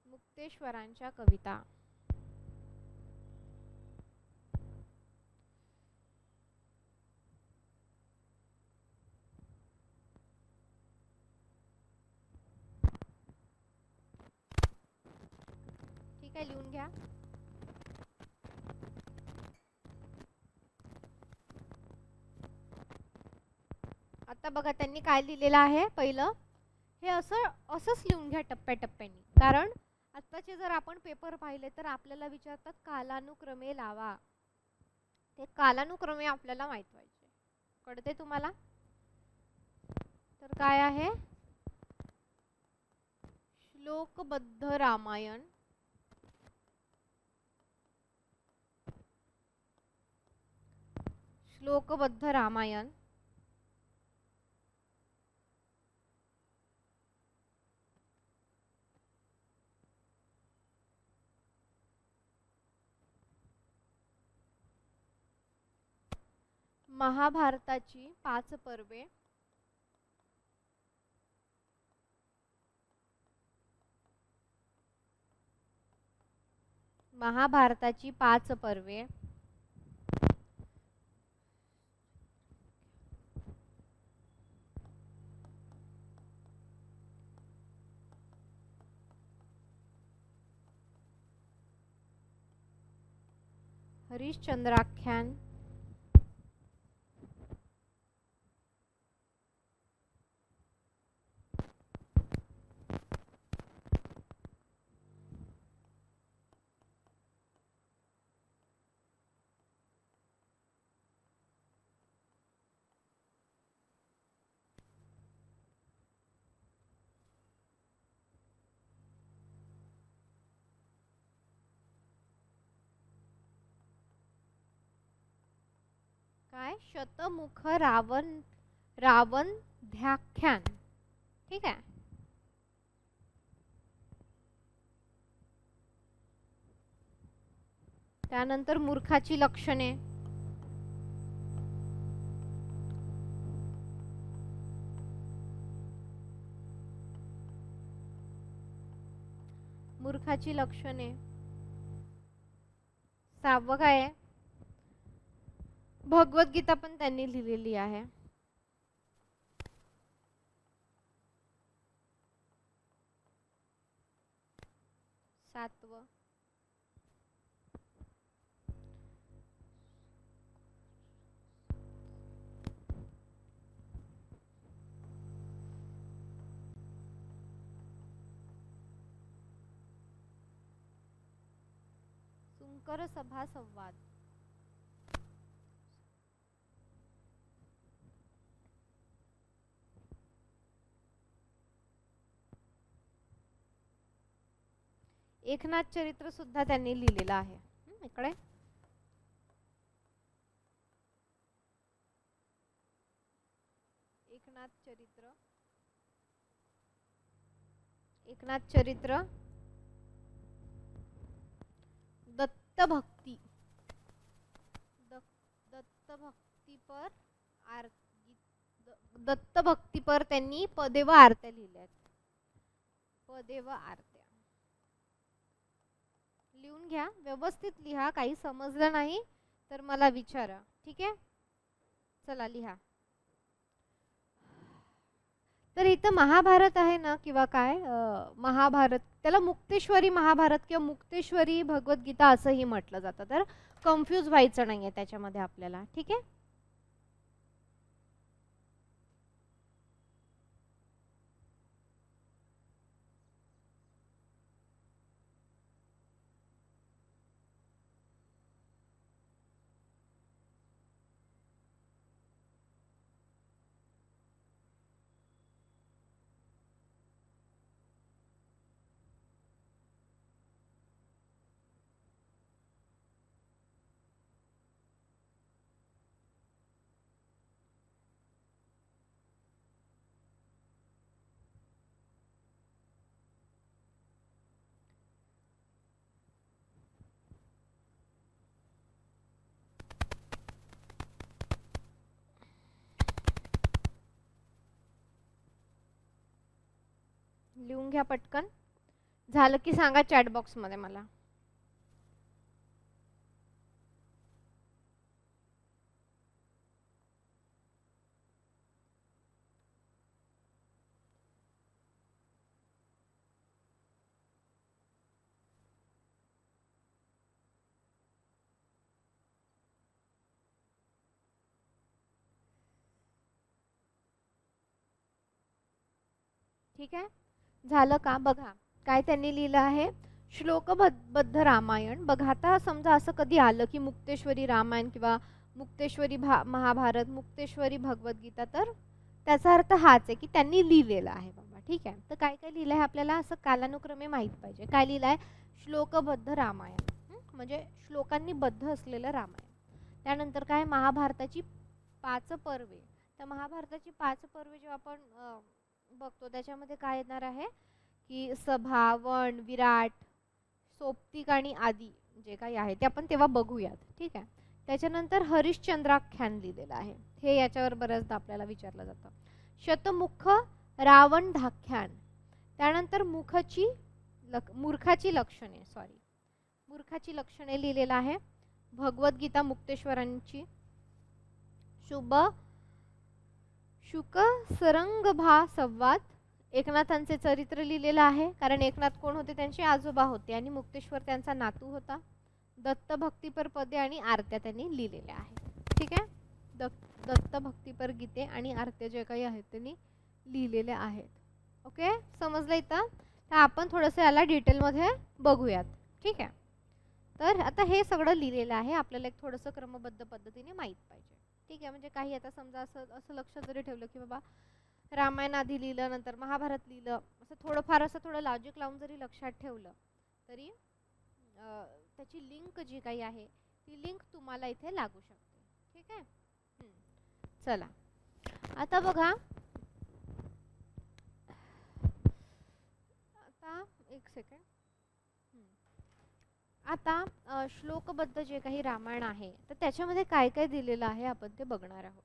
मुक्तेश्वरांच्या कविता. ठीक आहे, लिहून घ्या. आता बघा त्यांनी काय लिहिलेलं आहे. पहिलं हे असंच लिहून घ्या टप्प्याटप्प्याने, कारण आत्ताचे जर आपण पेपर पाहिले तर आपल्याला विचारतात कालानुक्रमे लावा. ते कालानुक्रमे आपल्याला माहित पाहिजे. कळते तुम्हाला? तर काय आहे? श्लोकबद्ध रामायण, श्लोकबद्ध रामायण, महाभारताची 5 पर्वे, महाभारताची 5 पर्वे, हरिश्चंद्राख्यान, काय शतमुख रावण ध्याख्यान. ठीक आहे. त्यानंतर मूर्खाची लक्षणे, मूर्खाची लक्षणे. 6वं काय आहे? भगवद्गीता पण त्यांनी लिहिलेली आहे. 7वं सुंकर सभा संवाद, एकनाथ चरित्र सुद्धा त्यांनी लिहिलेलं आहे. इकडे एकनाथ चरित्र, दत्तभक्ती, दत्तभक्तीपर दत्तभक्तीपर त्यांनी पदे व आरत्या लिहिल्या आहेत. पदे व आरत्या लिहून घ्या, व्यवस्थित लिहा. काही समजलं नाही तर मला विचारा. ठीक आहे, चला लिहा. तर इथं महाभारत आहे ना, किंवा काय महाभारत, त्याला मुक्तेश्वरी महाभारत किंवा मुक्तेश्वरी भगवद्गीता असंही म्हटलं जातं. तर कन्फ्यूज व्हायचं नाहीये त्याच्यामध्ये आपल्याला. ठीक आहे, लिहून घ्या पटकन. झालं की सांगा चॅट बॉक्स मध्ये मला. ठीक आहे, झालं का? बघा काय त्यांनी लिहिलं आहे. श्लोकबद्ध रामायण. बघा आता समजा असं कधी आलं की मुक्तेश्वरी रामायण किंवा मुक्तेश्वरी महाभारत, मुक्तेश्वरी भगवद्गीता, तर त्याचा अर्थ हाच आहे की त्यांनी लिहिलेलं आहे बाबा. ठीक आहे, तर काय काय लिहिलं आहे आपल्याला असं कालानुक्रमे माहीत पाहिजे. काय लिहिलं आहे? श्लोकबद्ध रामायण, म्हणजे श्लोकांनी बद्ध असलेलं रामायण. त्यानंतर काय? महाभारताची 5 पर्वे. तर महाभारताची 5 पर्वे जेव्हा आपण बघतो त्याच्यामध्ये काय येणार आहे की सभा, वन, विराट, सोप्तिक आणि आदी जे काही आहे ते आपण तेव्हा बघूयात. ठीक आहे, त्याच्यानंतर हरिश्चंद्राख्यान लिहिलेलं आहे. हे याच्यावर बऱ्याचदा आपल्याला विचारलं जातं. शतमुख रावण धाख्यान. त्यानंतर मूर्खाची लक्षणे, मूर्खाची लक्षणे लिहिलेलं आहे. भगवद्गीता मुक्तेश्वरांची. शुक सरंगभा संवाद. एकनाथांचे चरित्र लिहिलेलं आहे, कारण एकनाथ कोण होते? त्यांचे आजोबा होते आणि मुक्तेश्वर त्यांचा नातू होता. दत्तभक्तीपर पदे आणि आरत्या त्यांनी लिहिलेल्या आहेत. ठीक आहे, दत्तभक्तीपर गीते आणि आरत्या जे काही आहेत त्यांनी लिहिलेल्या आहेत. ओके, समजलं इथं? तर आपण थोडंसं याला डिटेलमध्ये बघूयात. ठीक आहे, तर आता हे सगळं लिहिलेलं आहे, आपल्याला एक थोडंसं क्रमबद्ध पद्धतीने माहीत पाहिजे. ठीक आहे, म्हणजे काही आता समजा असं लक्षात जरी ठेवलं की बाबा रामायण आधी लिहिलं, नंतर महाभारत लिहिलं, असं थोडंफार असं थोडं लॉजिक लावून जरी लक्षात ठेवलं तरी त्याची लिंक जी काही आहे ती लिंक तुम्हाला इथे लागू शकते. ठीक आहे, चला आता बघा. आता एक सेकंड. आता श्लोकबद्ध जे काही रामायण आहे तर त्याच्यामध्ये काय काय दिलेलं आहे आपण ते बघणार आहोत.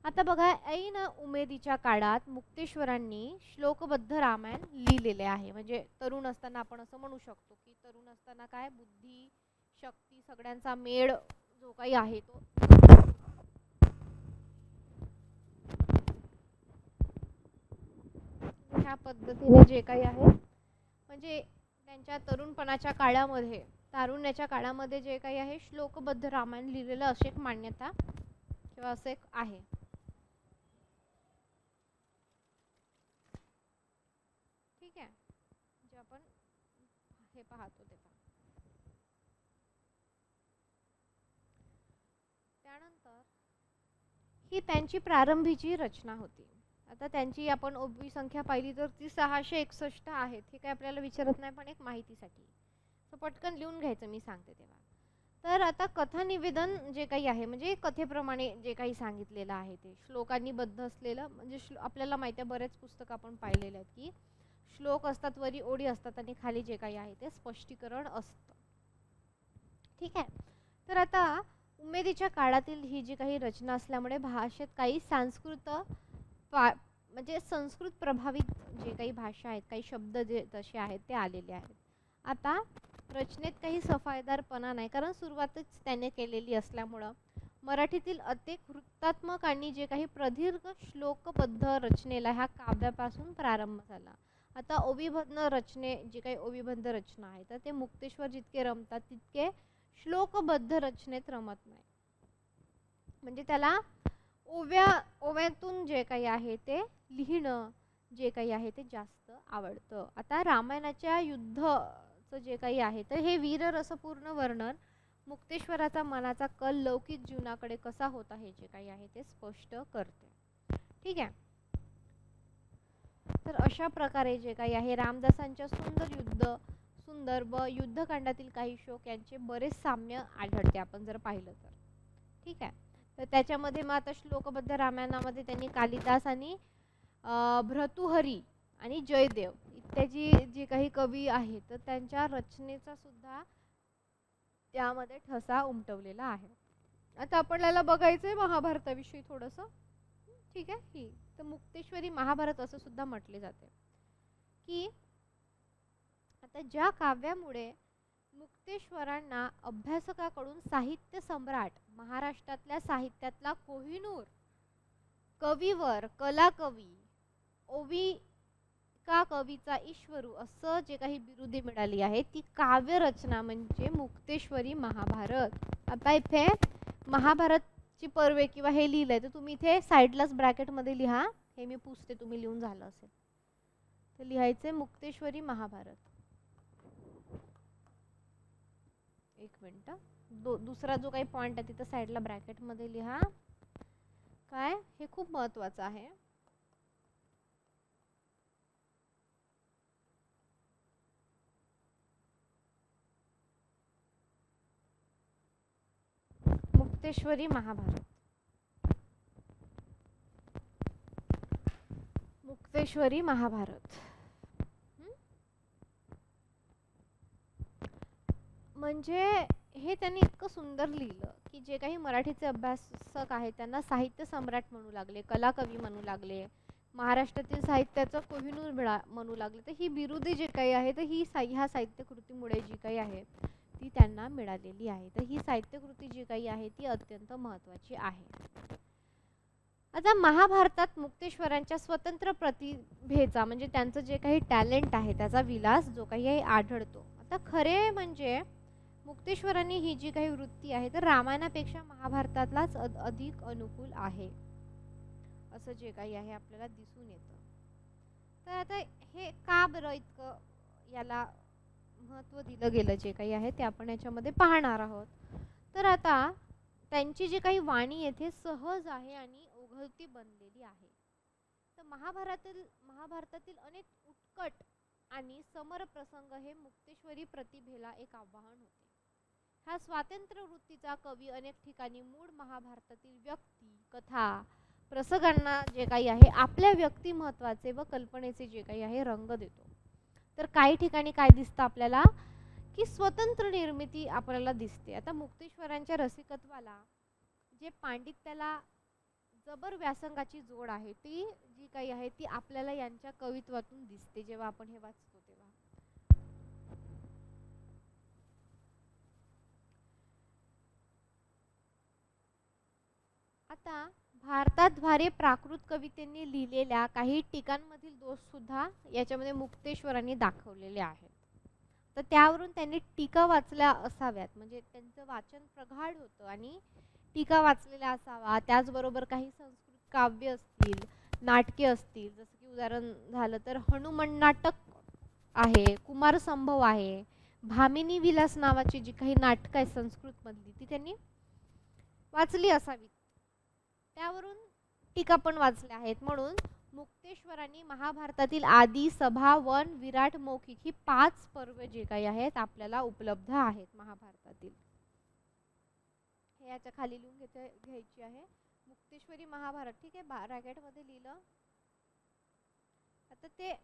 आता बघा, ऐन उमेदीच्या काळात मुक्तेश्वरांनी श्लोकबद्ध रामायण लिहिलेले आहे. म्हणजे तरुण असताना आपण असं म्हणू शकतो की तरुण असताना काय बुद्धी, शक्ती सगळ्यांचा मेळ जो काही आहे तो ह्या पद्धतीने जे काही आहे म्हणजे त्यांच्या तरुणपणाच्या काळामध्ये, तारुण्याच्या काळामध्ये जे काही आहे श्लोकबद्ध रामायण लिहिलेलं अशी एक मान्यता किंवा असं एक आहे. ठीक आहे, जे आपण हे पाहतो ते त्यानंतर ही त्यांची प्रारंभीची रचना होती. आता त्यांची आपण ओबी संख्या पाहिली तर ती 661 आहे. हे काय आपल्याला विचारत नाही, पण एक माहितीसाठी पटकन लिहून घ्यायचं मी सांगते तेव्हा. तर आता कथा निवेदन जे काही आहे म्हणजे कथेप्रमाणे जे काही सांगितलेलं आहे ते श्लोकांनी बद्ध असलेलं, म्हणजे आपल्याला माहिती आहे बरेच पुस्तक आपण पाहिलेले आहेत की श्लोक असतात, वरी ओळी असतात आणि खाली जे काही आहे ते स्पष्टीकरण असतं. ठीक आहे. तर आता उमेदीच्या काळातील ही जी काही रचना असल्यामुळे भाषेत काही म्हणजे संस्कृत प्रभावित जे काही भाषा आहेत, काही शब्द जे तसे आहेत ते आलेले आहेत. आता रचनेत काही सफाईदारपणा नाही, कारण सुरुवातच त्याने केलेली असल्यामुळं मराठीतील अनेक वृत्तात्मक आणि जे काही प्रदीर्घ श्लोकबद्ध रचनेला ह्या काव्यापासून प्रारंभ झाला. आता ओविबंध रचने जे काही ओविबंध रचना आहे तर ते मुक्तेश्वर जितके रमतात तितके श्लोकबद्ध रचनेत रमत नाही. म्हणजे त्याला ओव्यातून जे काही आहे ते लिहिणं जे काही आहे ते जास्त आवडतं. आता रामायणाच्या युद्धचं जे काही आहे तर हे वीररसपूर्ण वर्णन मुक्तेश्वराचा मनाचा कल लौकिक जीवनाकडे कसा होता हे जे काही आहे ते स्पष्ट करते. ठीक आहे. तर अशा प्रकारे जे काही आहे रामदासांच्या सुंदर व युद्धकांडातील काही श्लोक यांचे बरेच साम्य आढळते आपण जर पाहिलं तर. ठीक आहे. तर त्याच्यामध्ये मग आता श्लोकबद्ध रामायणामध्ये त्यांनी कालिदास आणि भर्तृहरी आणि जयदेव इत्यादी जे काही कवी आहेत तर त्यांच्या रचनेचा सुद्धा त्यामध्ये ठसा उमटवलेला आहे. आता आपल्याला बघायचंय महाभारताविषयी थोडंसं. ठीक आहे. ही तर मुक्तेश्वरी महाभारत असं सुद्धा म्हटले जाते की आता ज्या काव्यामुळे मुक्तेश्वरांना अभ्यासकाकडून साहित्य सम्राट, महाराष्ट्रातल्या साहित्यातला कोहिनूर, कविवर, कलाकवी, ओविका कवीचा ईश्वरू असं जे काही बिरुदे मिळाली आहे ती काव्य रचना म्हणजे मुक्तेश्वरी महाभारत. आता इथे महाभारतची पर्वे किंवा हे लिहिलंय तर तुम्ही इथे साईडलाच ब्रॅकेटमध्ये लिहा. हे मी पुसते, तुम्ही लिहून झालं असेल तर लिहायचे मुक्तेश्वरी महाभारत. एक मिनिट, दुसरा जो काही पॉइंट आहे तिथं साईडला ब्रॅकेटमध्ये लिहा. काय हे खूप महत्त्वाचं आहे. मुक्तेश्वरी महाभारत. मुक्तेश्वरी महाभारत म्हणजे हे त्यांनी इतकं सुंदर लिहिलं की जे काही मराठीचे अभ्यासक आहेत त्यांना साहित्य सम्राट म्हणू लागले, कलाकवी म्हणू लागले, महाराष्ट्रातील साहित्याचं कोहिनूर म्हणू लागले. तर ही बिरुदे जे काही आहे तर ह्या साहित्यकृतीमुळे जी काही आहे ती त्यांना मिळालेली आहे. तर ही साहित्यकृती जी काही आहे ती अत्यंत महत्त्वाची आहे. आता महाभारतात मुक्तेश्वरांच्या स्वतंत्र प्रतिभेचा म्हणजे त्यांचं जे काही टॅलेंट आहे त्याचा विलास जो काही आहे आढळतो. आता खरे म्हणजे मुक्तेश्वरांनी ही जी काही वृत्ती आहे तर रामायणापेक्षा महाभारतातलाच अधिक अनुकूल आहे असं जे काही आहे आपल्याला दिसून येतं. तर आता हे का बरं इतकं याला महत्त्व दिलं गेलं जे काही आहे ते आपण याच्यामध्ये पाहणार आहोत. तर आता त्यांची जी काही वाणी येथे सहज आहे आणि ओघळती बनलेली आहे. तर महाभारतातील अनेक उत्कट आणि समर प्रसंग हे मुक्तेश्वरी प्रतिभेला एक आव्हान होते. हा स्वातंत्र्य वृत्तीचा कवी अनेक ठिकाणी मूळ महाभारतातील व्यक्ती, कथा, प्रसंगांना जे काही आहे आपल्या व्यक्तिमत्वाचे व कल्पनेचे जे काही आहे रंग देतो. तर काही ठिकाणी काय दिसतं आपल्याला की स्वतंत्र निर्मिती आपल्याला दिसते. आता मुक्तेश्वरांच्या रसिकत्वाला जे पांडित्याला जबर व्यासंगाची जोड आहे ती जी काही आहे ती आपल्याला यांच्या कवित्वातून दिसते जेव्हा आपण हे वाचतो तेव्हा. आता भारताद्वारे प्राकृत कवितेंनी लिहिलेल्या काही टीकांमधील दोष सुद्धा याच्यामध्ये मुक्तेश्वरांनी दाखवलेले आहेत. तर त्यावरून त्यांनी टीका वाचल्या असाव्यात म्हणजे त्यांचं वाचन प्रगाढ होतं आणि टीका वाचलेल्या असावा. त्याचबरोबर काही संस्कृत काव्य असतील, नाटके असतील, जसं की उदाहरण झालं तर हनुमान नाटक आहे, कुमार संभव आहे, भामिनी विलास नावाची जी काही नाटकं आहेत संस्कृतमधली ती त्यांनी वाचली असावी. त्यावरून टीका पण वाचल्या आहेत. म्हणून मुक्तेश्वरांनी महाभारतातील आदी, सभा, वन, विराट, मौखिक ही 5 पर्व जे काही आहेत आपल्याला उपलब्ध आहेत महाभारतातील. हे याच्या खाली लिहून घ्यायची आहे मुक्तेश्वरी महाभारत. ठीक आहे, ब्रॅकेट मध्ये लिहिलं. आता ते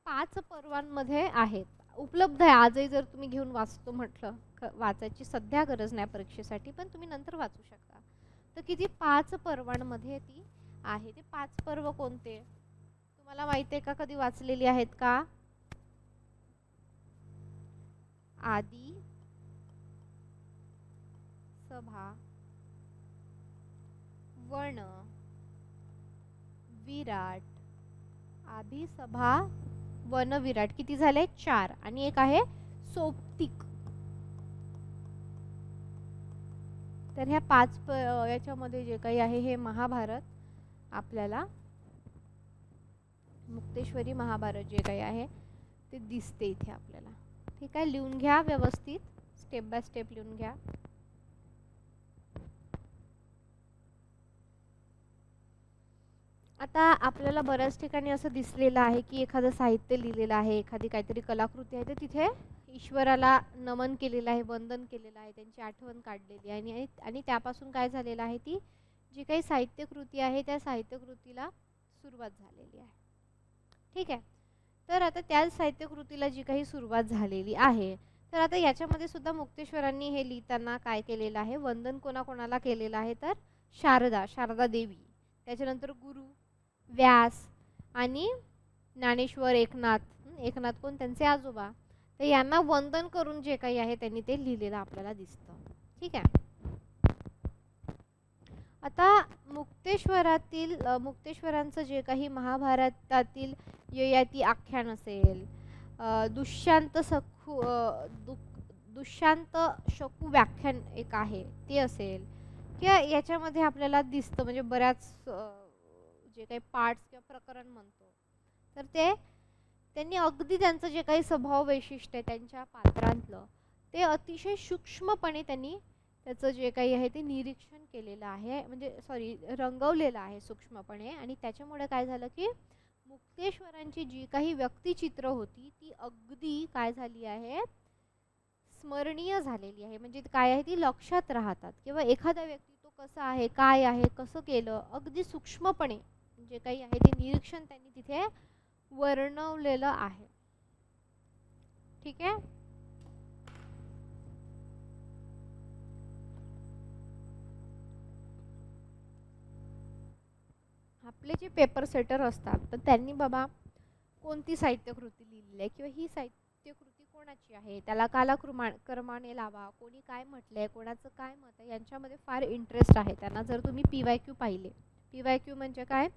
5 पर्वांमध्ये आहेत, उपलब्ध आहे आजही. जर तुम्ही घेऊन वाचतो म्हटलं, वाचायची सध्या गरज नाही परीक्षेसाठी, पण तुम्ही नंतर वाचू शकता. तर किती 5 पर्वांमध्ये ती आहे. ते 5 पर्व कोणते तुम्हाला माहिती आहे का? कधी वाचलेली आहेत का? आदी, सभा, वर्ण, विराट. आदी, सभा, वन, विराट किती झाले? 4. आणि एक आहे सौप्तिक. तर ह्या 5 याच्यामध्ये जे काही आहे हे महाभारत आपल्याला, मुक्तेश्वरी महाभारत जे काही आहे ते दिसते इथे आपल्याला. ठीक आहे, लिहून घ्या व्यवस्थित, स्टेप बाय स्टेप लिहून घ्या. आता आपल्याला बऱ्याच ठिकाणी असं दिसलेलं आहे की एखादं साहित्य लिहिलेलं आहे, एखादी काहीतरी कलाकृती आहे, तर तिथे ईश्वराला नमन केलेलं आहे, वंदन केलेलं आहे, त्यांची आठवण काढलेली आहे. आणि त्यापासून काय झालेलं आहे, ती जी काही साहित्यकृती आहे त्या साहित्यकृतीला सुरुवात झालेली आहे. ठीक आहे, तर आता त्या साहित्यकृतीला जी काही सुरुवात झालेली आहे, तर आता याच्यामध्ये सुद्धा मुक्तेश्वरांनी हे लिहिताना काय केलेलं आहे, वंदन कोणाकोणाला केलेलं आहे, तर शारदा देवी, त्याच्यानंतर गुरु व्यास आणि ज्ञानेश्वर, एकनाथ कोण, त्यांचे आजोबा. तर यांना वंदन करून जे काही आहे त्यांनी ते लिहिलेलं आपल्याला दिसतं. ठीक आहे, आता मुक्तेश्वरांचं जे काही महाभारतातील ययाती आख्यान असेल, दुष्यंत शकू व्याख्यान एक आहे ते असेल, किंवा याच्यामध्ये आपल्याला दिसतं म्हणजे बऱ्याच जे काही पार्ट्स किंवा प्रकरण म्हणतो, तर ते त्यांनी अगदी त्यांचं जे काही स्वभाव वैशिष्ट्य आहे त्यांच्या पात्रांतलं ते अतिशय सूक्ष्मपणे त्यांनी त्याचं जे काही आहे ते निरीक्षण केलेलं आहे, म्हणजे रंगवलेलं आहे सूक्ष्मपणे. आणि त्याच्यामुळे काय झालं की मुक्तेश्वरांची जी काही व्यक्तिचित्र होती ती अगदी काय झाली आहे, स्मरणीय झालेली आहे. म्हणजे काय आहे, ती लक्षात राहतात. किंवा एखादा व्यक्ती तो कसा आहे, काय आहे, कसं केलं, अगदी सूक्ष्मपणे जे काही आहे ते निरीक्षण त्यांनी तिथे वर्णवलेलं आहे. ठीक आहे, आपले जे पेपर सेटर असतात तर त्यांनी बाबा कोणती साहित्यकृती लिहिली आहे किंवा ही साहित्यकृती कोणाची आहे, त्याला कालक्रमाने लावा, कोणी काय म्हटलंय, कोणाचं काय मत आहे, यांच्यामध्ये फार इंटरेस्ट आहे त्यांना. जर तुम्ही PYQ पाहिले, PYQ म्हणजे काय,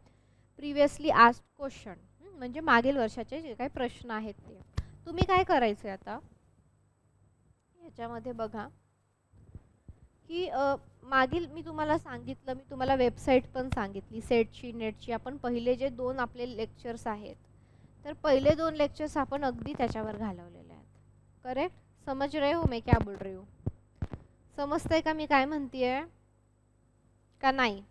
प्रिव्हियसली आस्क्ड क्वेश्चन, म्हणजे मागील वर्षाचे जे काही प्रश्न आहेत ते तुम्ही काय करायचे. आता याच्यामध्ये बघा की मागील मी तुम्हाला सांगितलं, मी तुम्हाला वेबसाईट पण सांगितली सेटची, नेटची. आपण पहिले जे 2 आपले लेक्चर्स आहेत, तर पहिले 2 लेक्चर्स आपण अगदी त्याच्यावर घालवलेले आहेत. करेक्ट, समझ रहे हो मैं क्या बोल रही हूँ? समजतंय का मी काय म्हणतेय का नाही?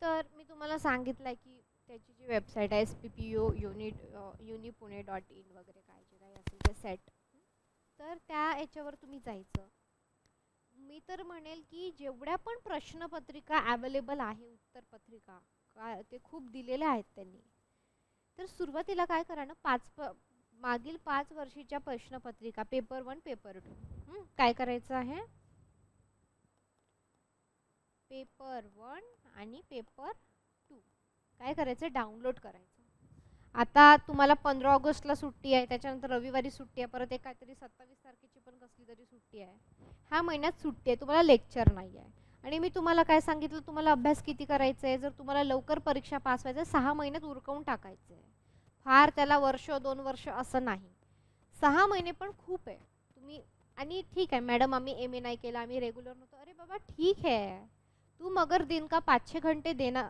तर मी तुम्हाला सांगितलं आहे की त्याची जी वेबसाईट आहे SPPO unipune.in वगैरे काय जे काही असेल ते सेट, तर त्या याच्यावर तुम्ही जायचं. मी तर म्हणेल की जेवढ्या पण प्रश्नपत्रिका अवेलेबल आहे, उत्तरपत्रिका काय ते खूप दिलेले आहेत त्यांनी. तर सुरुवातीला काय करा ना, मागील 5 वर्षीच्या प्रश्नपत्रिका पेपर 1 पेपर 2 काय करायचं आहे, पेपर 1 आणि पेपर 2 काय करायचं, डाउनलोड करायचं. आता तुम्हाला 15 ऑगस्टला सुट्टी आहे, त्याच्यानंतर रविवारी सुट्टी आहे, परत एक काहीतरी 27 तारखेची पण कसली तरी सुट्टी आहे. ह्या महिन्यात सुट्टी आहे, तुम्हाला लेक्चर नाही आहे. आणि मी तुम्हाला काय सांगितलं, तुम्हाला अभ्यास किती करायचा आहे, जर तुम्हाला लवकर परीक्षा पास व्हायचं 6 महिन्यात उरकवून टाकायचं आहे. फार त्याला वर्ष 2 वर्ष असं नाही, 6 महिने पण खूप आहे. तुम्ही आणि ठीक आहे मॅडम आम्ही MA नाही केला, आम्ही रेग्युलर नव्हतो, अरे बाबा ठीक है, तुम अगर दिन का 5-6 घंटे देना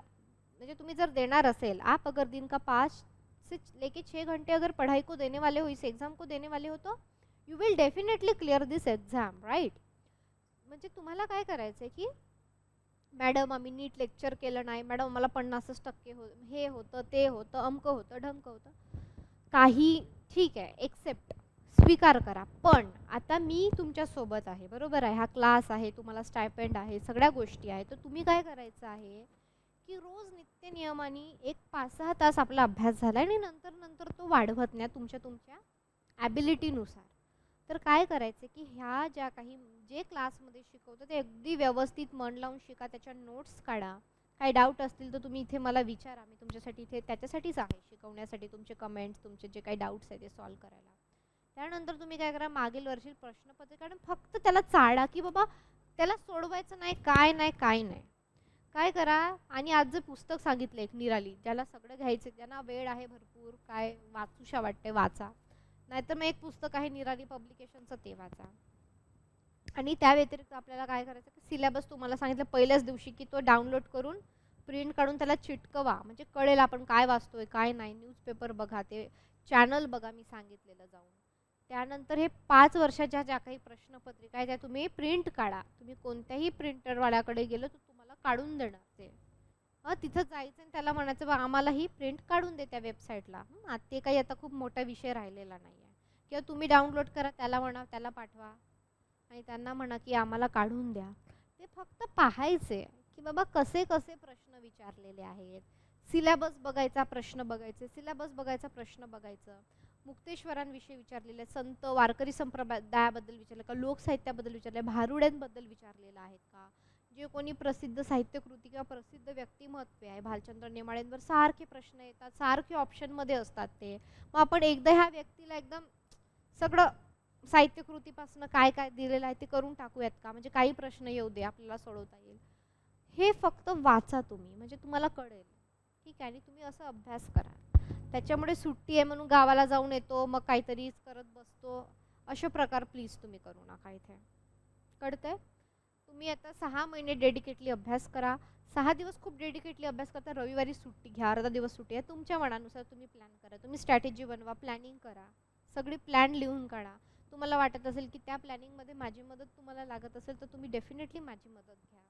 म्हणजे तुम्ही जर देणार असेल, आप अगर दिन का 5 से लेके 6 घंटे अगर पढ़ाई को देने वाले हो, इस एग्जाम को देने वाले हो, तो you will definitely clear this exam, right. म्हणजे तुम्हाला काय करायचं आहे की मॅडम आम्ही नीट लेक्चर केलं नाही, मॅडम मला 50% हे होतं, ते होतं, अमकं होतं, ढमकं होतं, काही ठीक आहे, एक्सेप्ट, स्वीकार करा. पण आता मी तुमच्या सोबत आहे, बरोबर आहे, हा क्लास आहे, तुम्हाला स्टायपेंड आहे, सगळ्या गोष्टी आहेत. तर तुम्ही काय करायचं आहे की रोज नित्य नियमाने एक 5-6 तास आपला अभ्यास झाला आणि नंतर नंतर तो वाढवत नाही तुमच्या ॲबिलिटीनुसार. तर काय करायचं की ह्या ज्या काही जे क्लासमध्ये शिकवतं ते अगदी व्यवस्थित मन लावून शिका, त्याच्या नोट्स काढा. काही डाऊट असतील तर तुम्ही इथे मला विचारा, मी तुमच्यासाठी इथे त्याच्यासाठीच आहे, शिकवण्यासाठी, तुमचे कमेंट्स, तुमचे जे काही डाऊट्स आहे ते सॉल्व करायला. त्यानंतर तुम्ही काय करा, मागील वर्षी प्रश्नपत्रिका आणि फक्त त्याला चाळा की बाबा त्याला सोडवायचं नाही, काय नाही. काय करा, आणि आज जे पुस्तक सांगितलं एक निराली, ज्याला सगळं घ्यायचं, ज्यांना वेळ आहे भरपूर, काय वाचूशा वाटते वाचा, नाहीतर मग एक पुस्तक आहे निराली पब्लिकेशनचं ते वाचा. आणि त्या व्यतिरिक्त आपल्याला काय करायचं की सिलेबस तुम्हाला सांगितलं पहिल्याच दिवशी की तो डाउनलोड करून प्रिंट काढून त्याला चिटकवा, म्हणजे कळेल आपण काय वाचतोय काय नाही. न्यूजपेपर बघा, ते चॅनल बघा मी सांगितलेलं जाऊन. त्यानंतर हे 5 वर्षाच्या ज्या काही प्रश्नपत्रिका आहे त्या तुम्ही प्रिंट काढा. तुम्ही कोणत्याही प्रिंटरवाल्याकडे गेलो तर तुम्हाला काढून देणार ते. तिथं जायचं आणि त्याला म्हणायचं बा आम्हाला ही प्रिंट काढून दे त्या वेबसाईटला. ते काही आता खूप मोठा विषय राहिलेला नाही आहे. किंवा तुम्ही डाउनलोड करा, त्याला म्हणा, त्याला पाठवा आणि त्यांना म्हणा की आम्हाला काढून द्या. ते फक्त पाहायचे की बाबा कसे कसे प्रश्न विचारलेले आहेत. सिलेबस बघायचा, प्रश्न बघायचे, सिलेबस बघायचा, प्रश्न बघायचं. मुक्तेश्वरांविषयी विचारलेले, संत वारकरी संप्रदायाबद्दल विचारले का, लोकसाहित्याबद्दल विचारले, भारुड्यांबद्दल विचारलेलं आहेत का, जे कोणी प्रसिद्ध साहित्यकृती किंवा प्रसिद्ध व्यक्तिमत्व आहे, भालचंद्र नेमाळेंवर सारखे प्रश्न येतात, सारखे ऑप्शनमध्ये असतात ते. मग आपण एकदा ह्या व्यक्तीला एकदम सगळं साहित्यकृतीपासून काय काय दिलेलं आहे ते करून टाकूयात का, म्हणजे काही प्रश्न येऊ दे आपल्याला सोडवता येईल. हे फक्त वाचा तुम्ही, म्हणजे तुम्हाला कळेल, ठीक आहे. आणि तुम्ही असं अभ्यास करा. त्याच्यामुळे सुट्टी आहे म्हणून गावाला जाऊन येतो मग काहीतरी करत बसतो, अशा प्रकार प्लीज तुम्ही करू नका इथे, कळतंय. तुम्ही आता 6 महिने डेडिकेटली अभ्यास करा. 6 दिवस खूप डेडिकेटली अभ्यास करता, रविवारी सुट्टी घ्या, अर्धा दिवस सुट्टी आहे, तुमच्या मनानुसार तुम्ही प्लॅन करा, तुम्ही स्ट्रॅटेजी बनवा, प्लॅनिंग करा, सगळी प्लॅन लिहून काढा. तुम्हाला वाटत असेल की त्या प्लॅनिंगमध्ये माझी मदत तुम्हाला लागत असेल तर तुम्ही डेफिनेटली माझी मदत घ्या,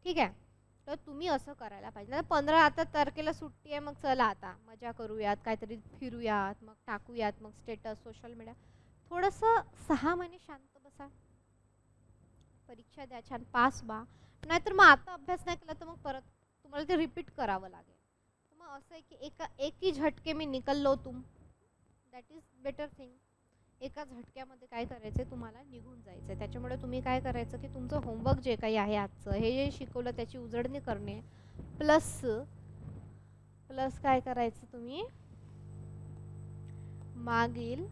ठीक आहे. तर तुम्ही असं करायला पाहिजे. आता 15 आता तारखेला सुट्टी आहे, मग चला आता मजा करूयात, काहीतरी फिरूयात, मग टाकूयात, मग स्टेटस, सोशल मीडिया. थोडंसं 6 महिने शांत बसा, परीक्षा द्या, छान पास व्हा. नाहीतर मग आता अभ्यास नाही केला तर मग परत तुम्हाला ते रिपीट करावं लागेल. तर मग असं आहे की एक ही झटके मी निकललो तुम, दॅट इज बेटर थिंग. एका झटक्यामध्ये काय करायचं, तुम्हाला निघून जायचं. त्याच्यामुळे तुम्ही काय करायचं की तुमचं होमवर्क जे काही आहे आजचं, हे जे शिकवलं त्याची उजळणी करणे, प्लस काय करायचं, तुम्ही मागील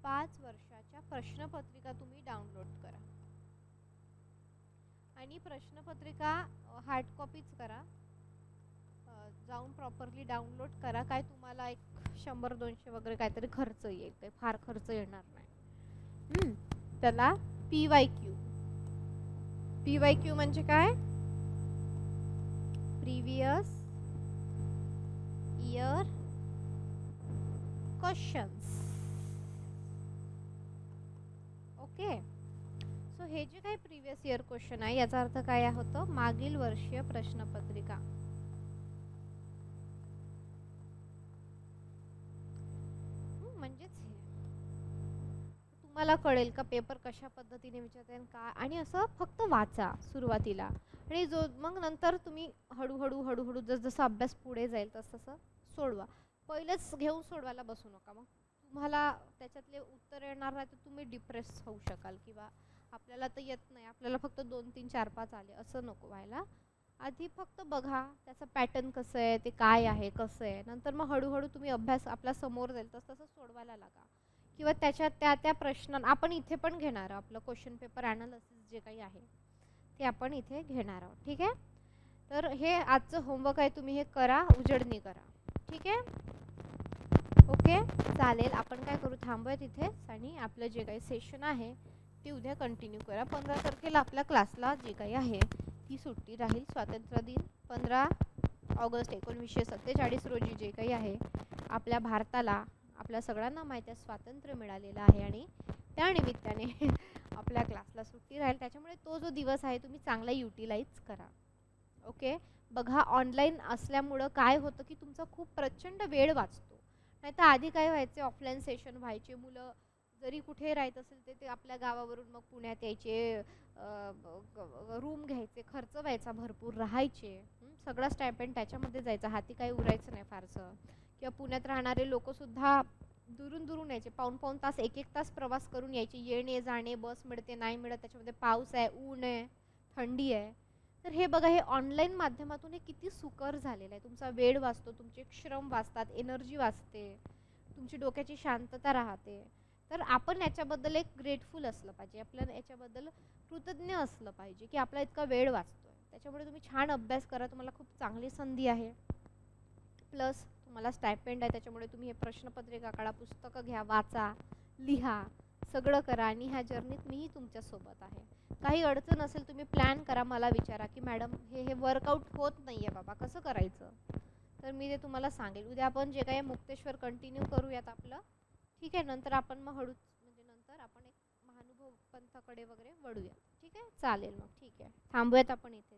5 वर्षाच्या प्रश्नपत्रिका तुम्ही डाउनलोड करा. आणि प्रश्नपत्रिका हार्ड कॉपीच करा, जाऊन प्रॉपरली डाउनलोड करा. काय तुम्हाला एक 100-200 वगैरे काहीतरी खर्च येईल, काही फार खर्च येणार नाही. त्याला PYQ म्हणजे काय, previous year questions. Okay. So हे जे काही प्रिव्हियस इयर क्वेश्चन आहे याचा अर्थ काय होतं, मागील वर्षीय प्रश्नपत्रिका. म्हणजेच तुम्हाला कळेल का पेपर कशा पद्धतीने विचारते का, आणि असं फक्त वाचा सुरुवातीला. आणि मग नंतर तुम्ही हळूहळू जसं अभ्यास पुढे जाईल तसं सोडवा. पहिलेच घेऊन सोडवायला बसू नका, मग तुम्हाला त्याच्यातले उत्तर येणार नाही तर तुम्ही डिप्रेस होऊ शकाल, किंवा आपल्याला तर येत नाही, आपल्याला फक्त 2, 3, 4, 5 आले, असं नको व्हायला. आधी फक्त बघा त्याचा पॅटर्न कसं आहे, ते काय आहे, कसं आहे. नंतर मग हळूहळू तुम्ही अभ्यास आपला समोर जाईल तसं सोडवायला लागा. किंवा त्याच्यात त्या प्रश्न आपण इथे पण घेणार आहोत, आपलं क्वेश्चन पेपर ॲनालिसिस जे काही आहे ते आपण इथे घेणार आहोत, ठीक आहे. तर हे आजचं होमवर्क आहे, तुम्ही हे करा, उजळणी करा, ठीक आहे. ओके, चालेल. आपण काय करू, थांबूया तिथेच आणि आपलं जे काही सेशन आहे ते उद्या कंटिन्यू करा. 15 तारखेला आपल्या क्लासला जे काही आहे ती सुट्टी राहील, स्वातंत्र्य दिन ऑगस्ट 1947 रोजी जे काही आहे आपल्या भारताला, आपल्या सगळ्यांना माहिती आहे, स्वातंत्र्य मिळालेलं आहे आणि त्या निमित्ताने आपल्या क्लासला सुट्टी राहील. त्याच्यामुळे तो जो दिवस आहे तुम्ही चांगला युटिलाइज करा. ओके. बघा ऑनलाईन असल्यामुळं काय होतं की तुमचा खूप प्रचंड वेळ वाचतो. नाहीतर आधी काय व्हायचे, ऑफलाईन सेशन व्हायचे, मुलं जरी कुठे राहत असेल ते आपल्या गावावरून मग पुण्यात यायचे, रूम घ्यायचे, खर्च व्हायचा, भरपूर राहायचे, सगळा स्टायपेंड त्याच्यामध्ये जायचा, हाती काही उरायचं नाही फारसं. किंवा पुण्यात राहणारे लोकसुद्धा दुरून दुरून यायचे, पाऊण पाऊण तास, एक एक तास प्रवास करून यायचे, येणे जाणे, बस मिळते नाही मिळत, त्याच्यामध्ये पाऊस आहे, ऊन आहे, थंडी आहे. तर हे बघा, हे ऑनलाईन माध्यमातून हे किती सुकर झालेलं आहे. तुमचा वेळ वाचतो, तुमचे श्रम वाचतात, एनर्जी वाचते, तुमची डोक्याची शांतता राहते. तर आपण याच्याबद्दल एक ग्रेटफुल असलं पाहिजे, आपल्याला याच्याबद्दल कृतज्ञ असलं पाहिजे की आपला इतका वेळ वाचतोय. त्याच्यामुळे तुम्ही छान अभ्यास करा, तुम्हाला खूप चांगली संधी आहे. प्लस तुम्हाला स्टायपेंड आहे, त्याच्यामुळे तुम्ही हे प्रश्नपत्रिका काढा, पुस्तकं घ्या, वाचा, लिहा, सगळं करा आणि ह्या जर्नीत मीही तुमच्यासोबत आहे. काही अडचण असेल तुम्ही प्लॅन करा, मला विचारा की मॅडम हे वर्कआउट होत नाही आहे बाबा, कसं करायचं, तर मी ते तुम्हाला सांगेल. उद्या आपण जे काही मुक्तेश्वर कंटिन्यू करूयात आपलं, ठीक आहे. नंतर आपण मग हळूच म्हणजे नंतर आपण एक महानुभव पंथाकडे वगैरे वळूया. ठीक आहे, चालेल मग, ठीक आहे, थांबूयात आपण इथे.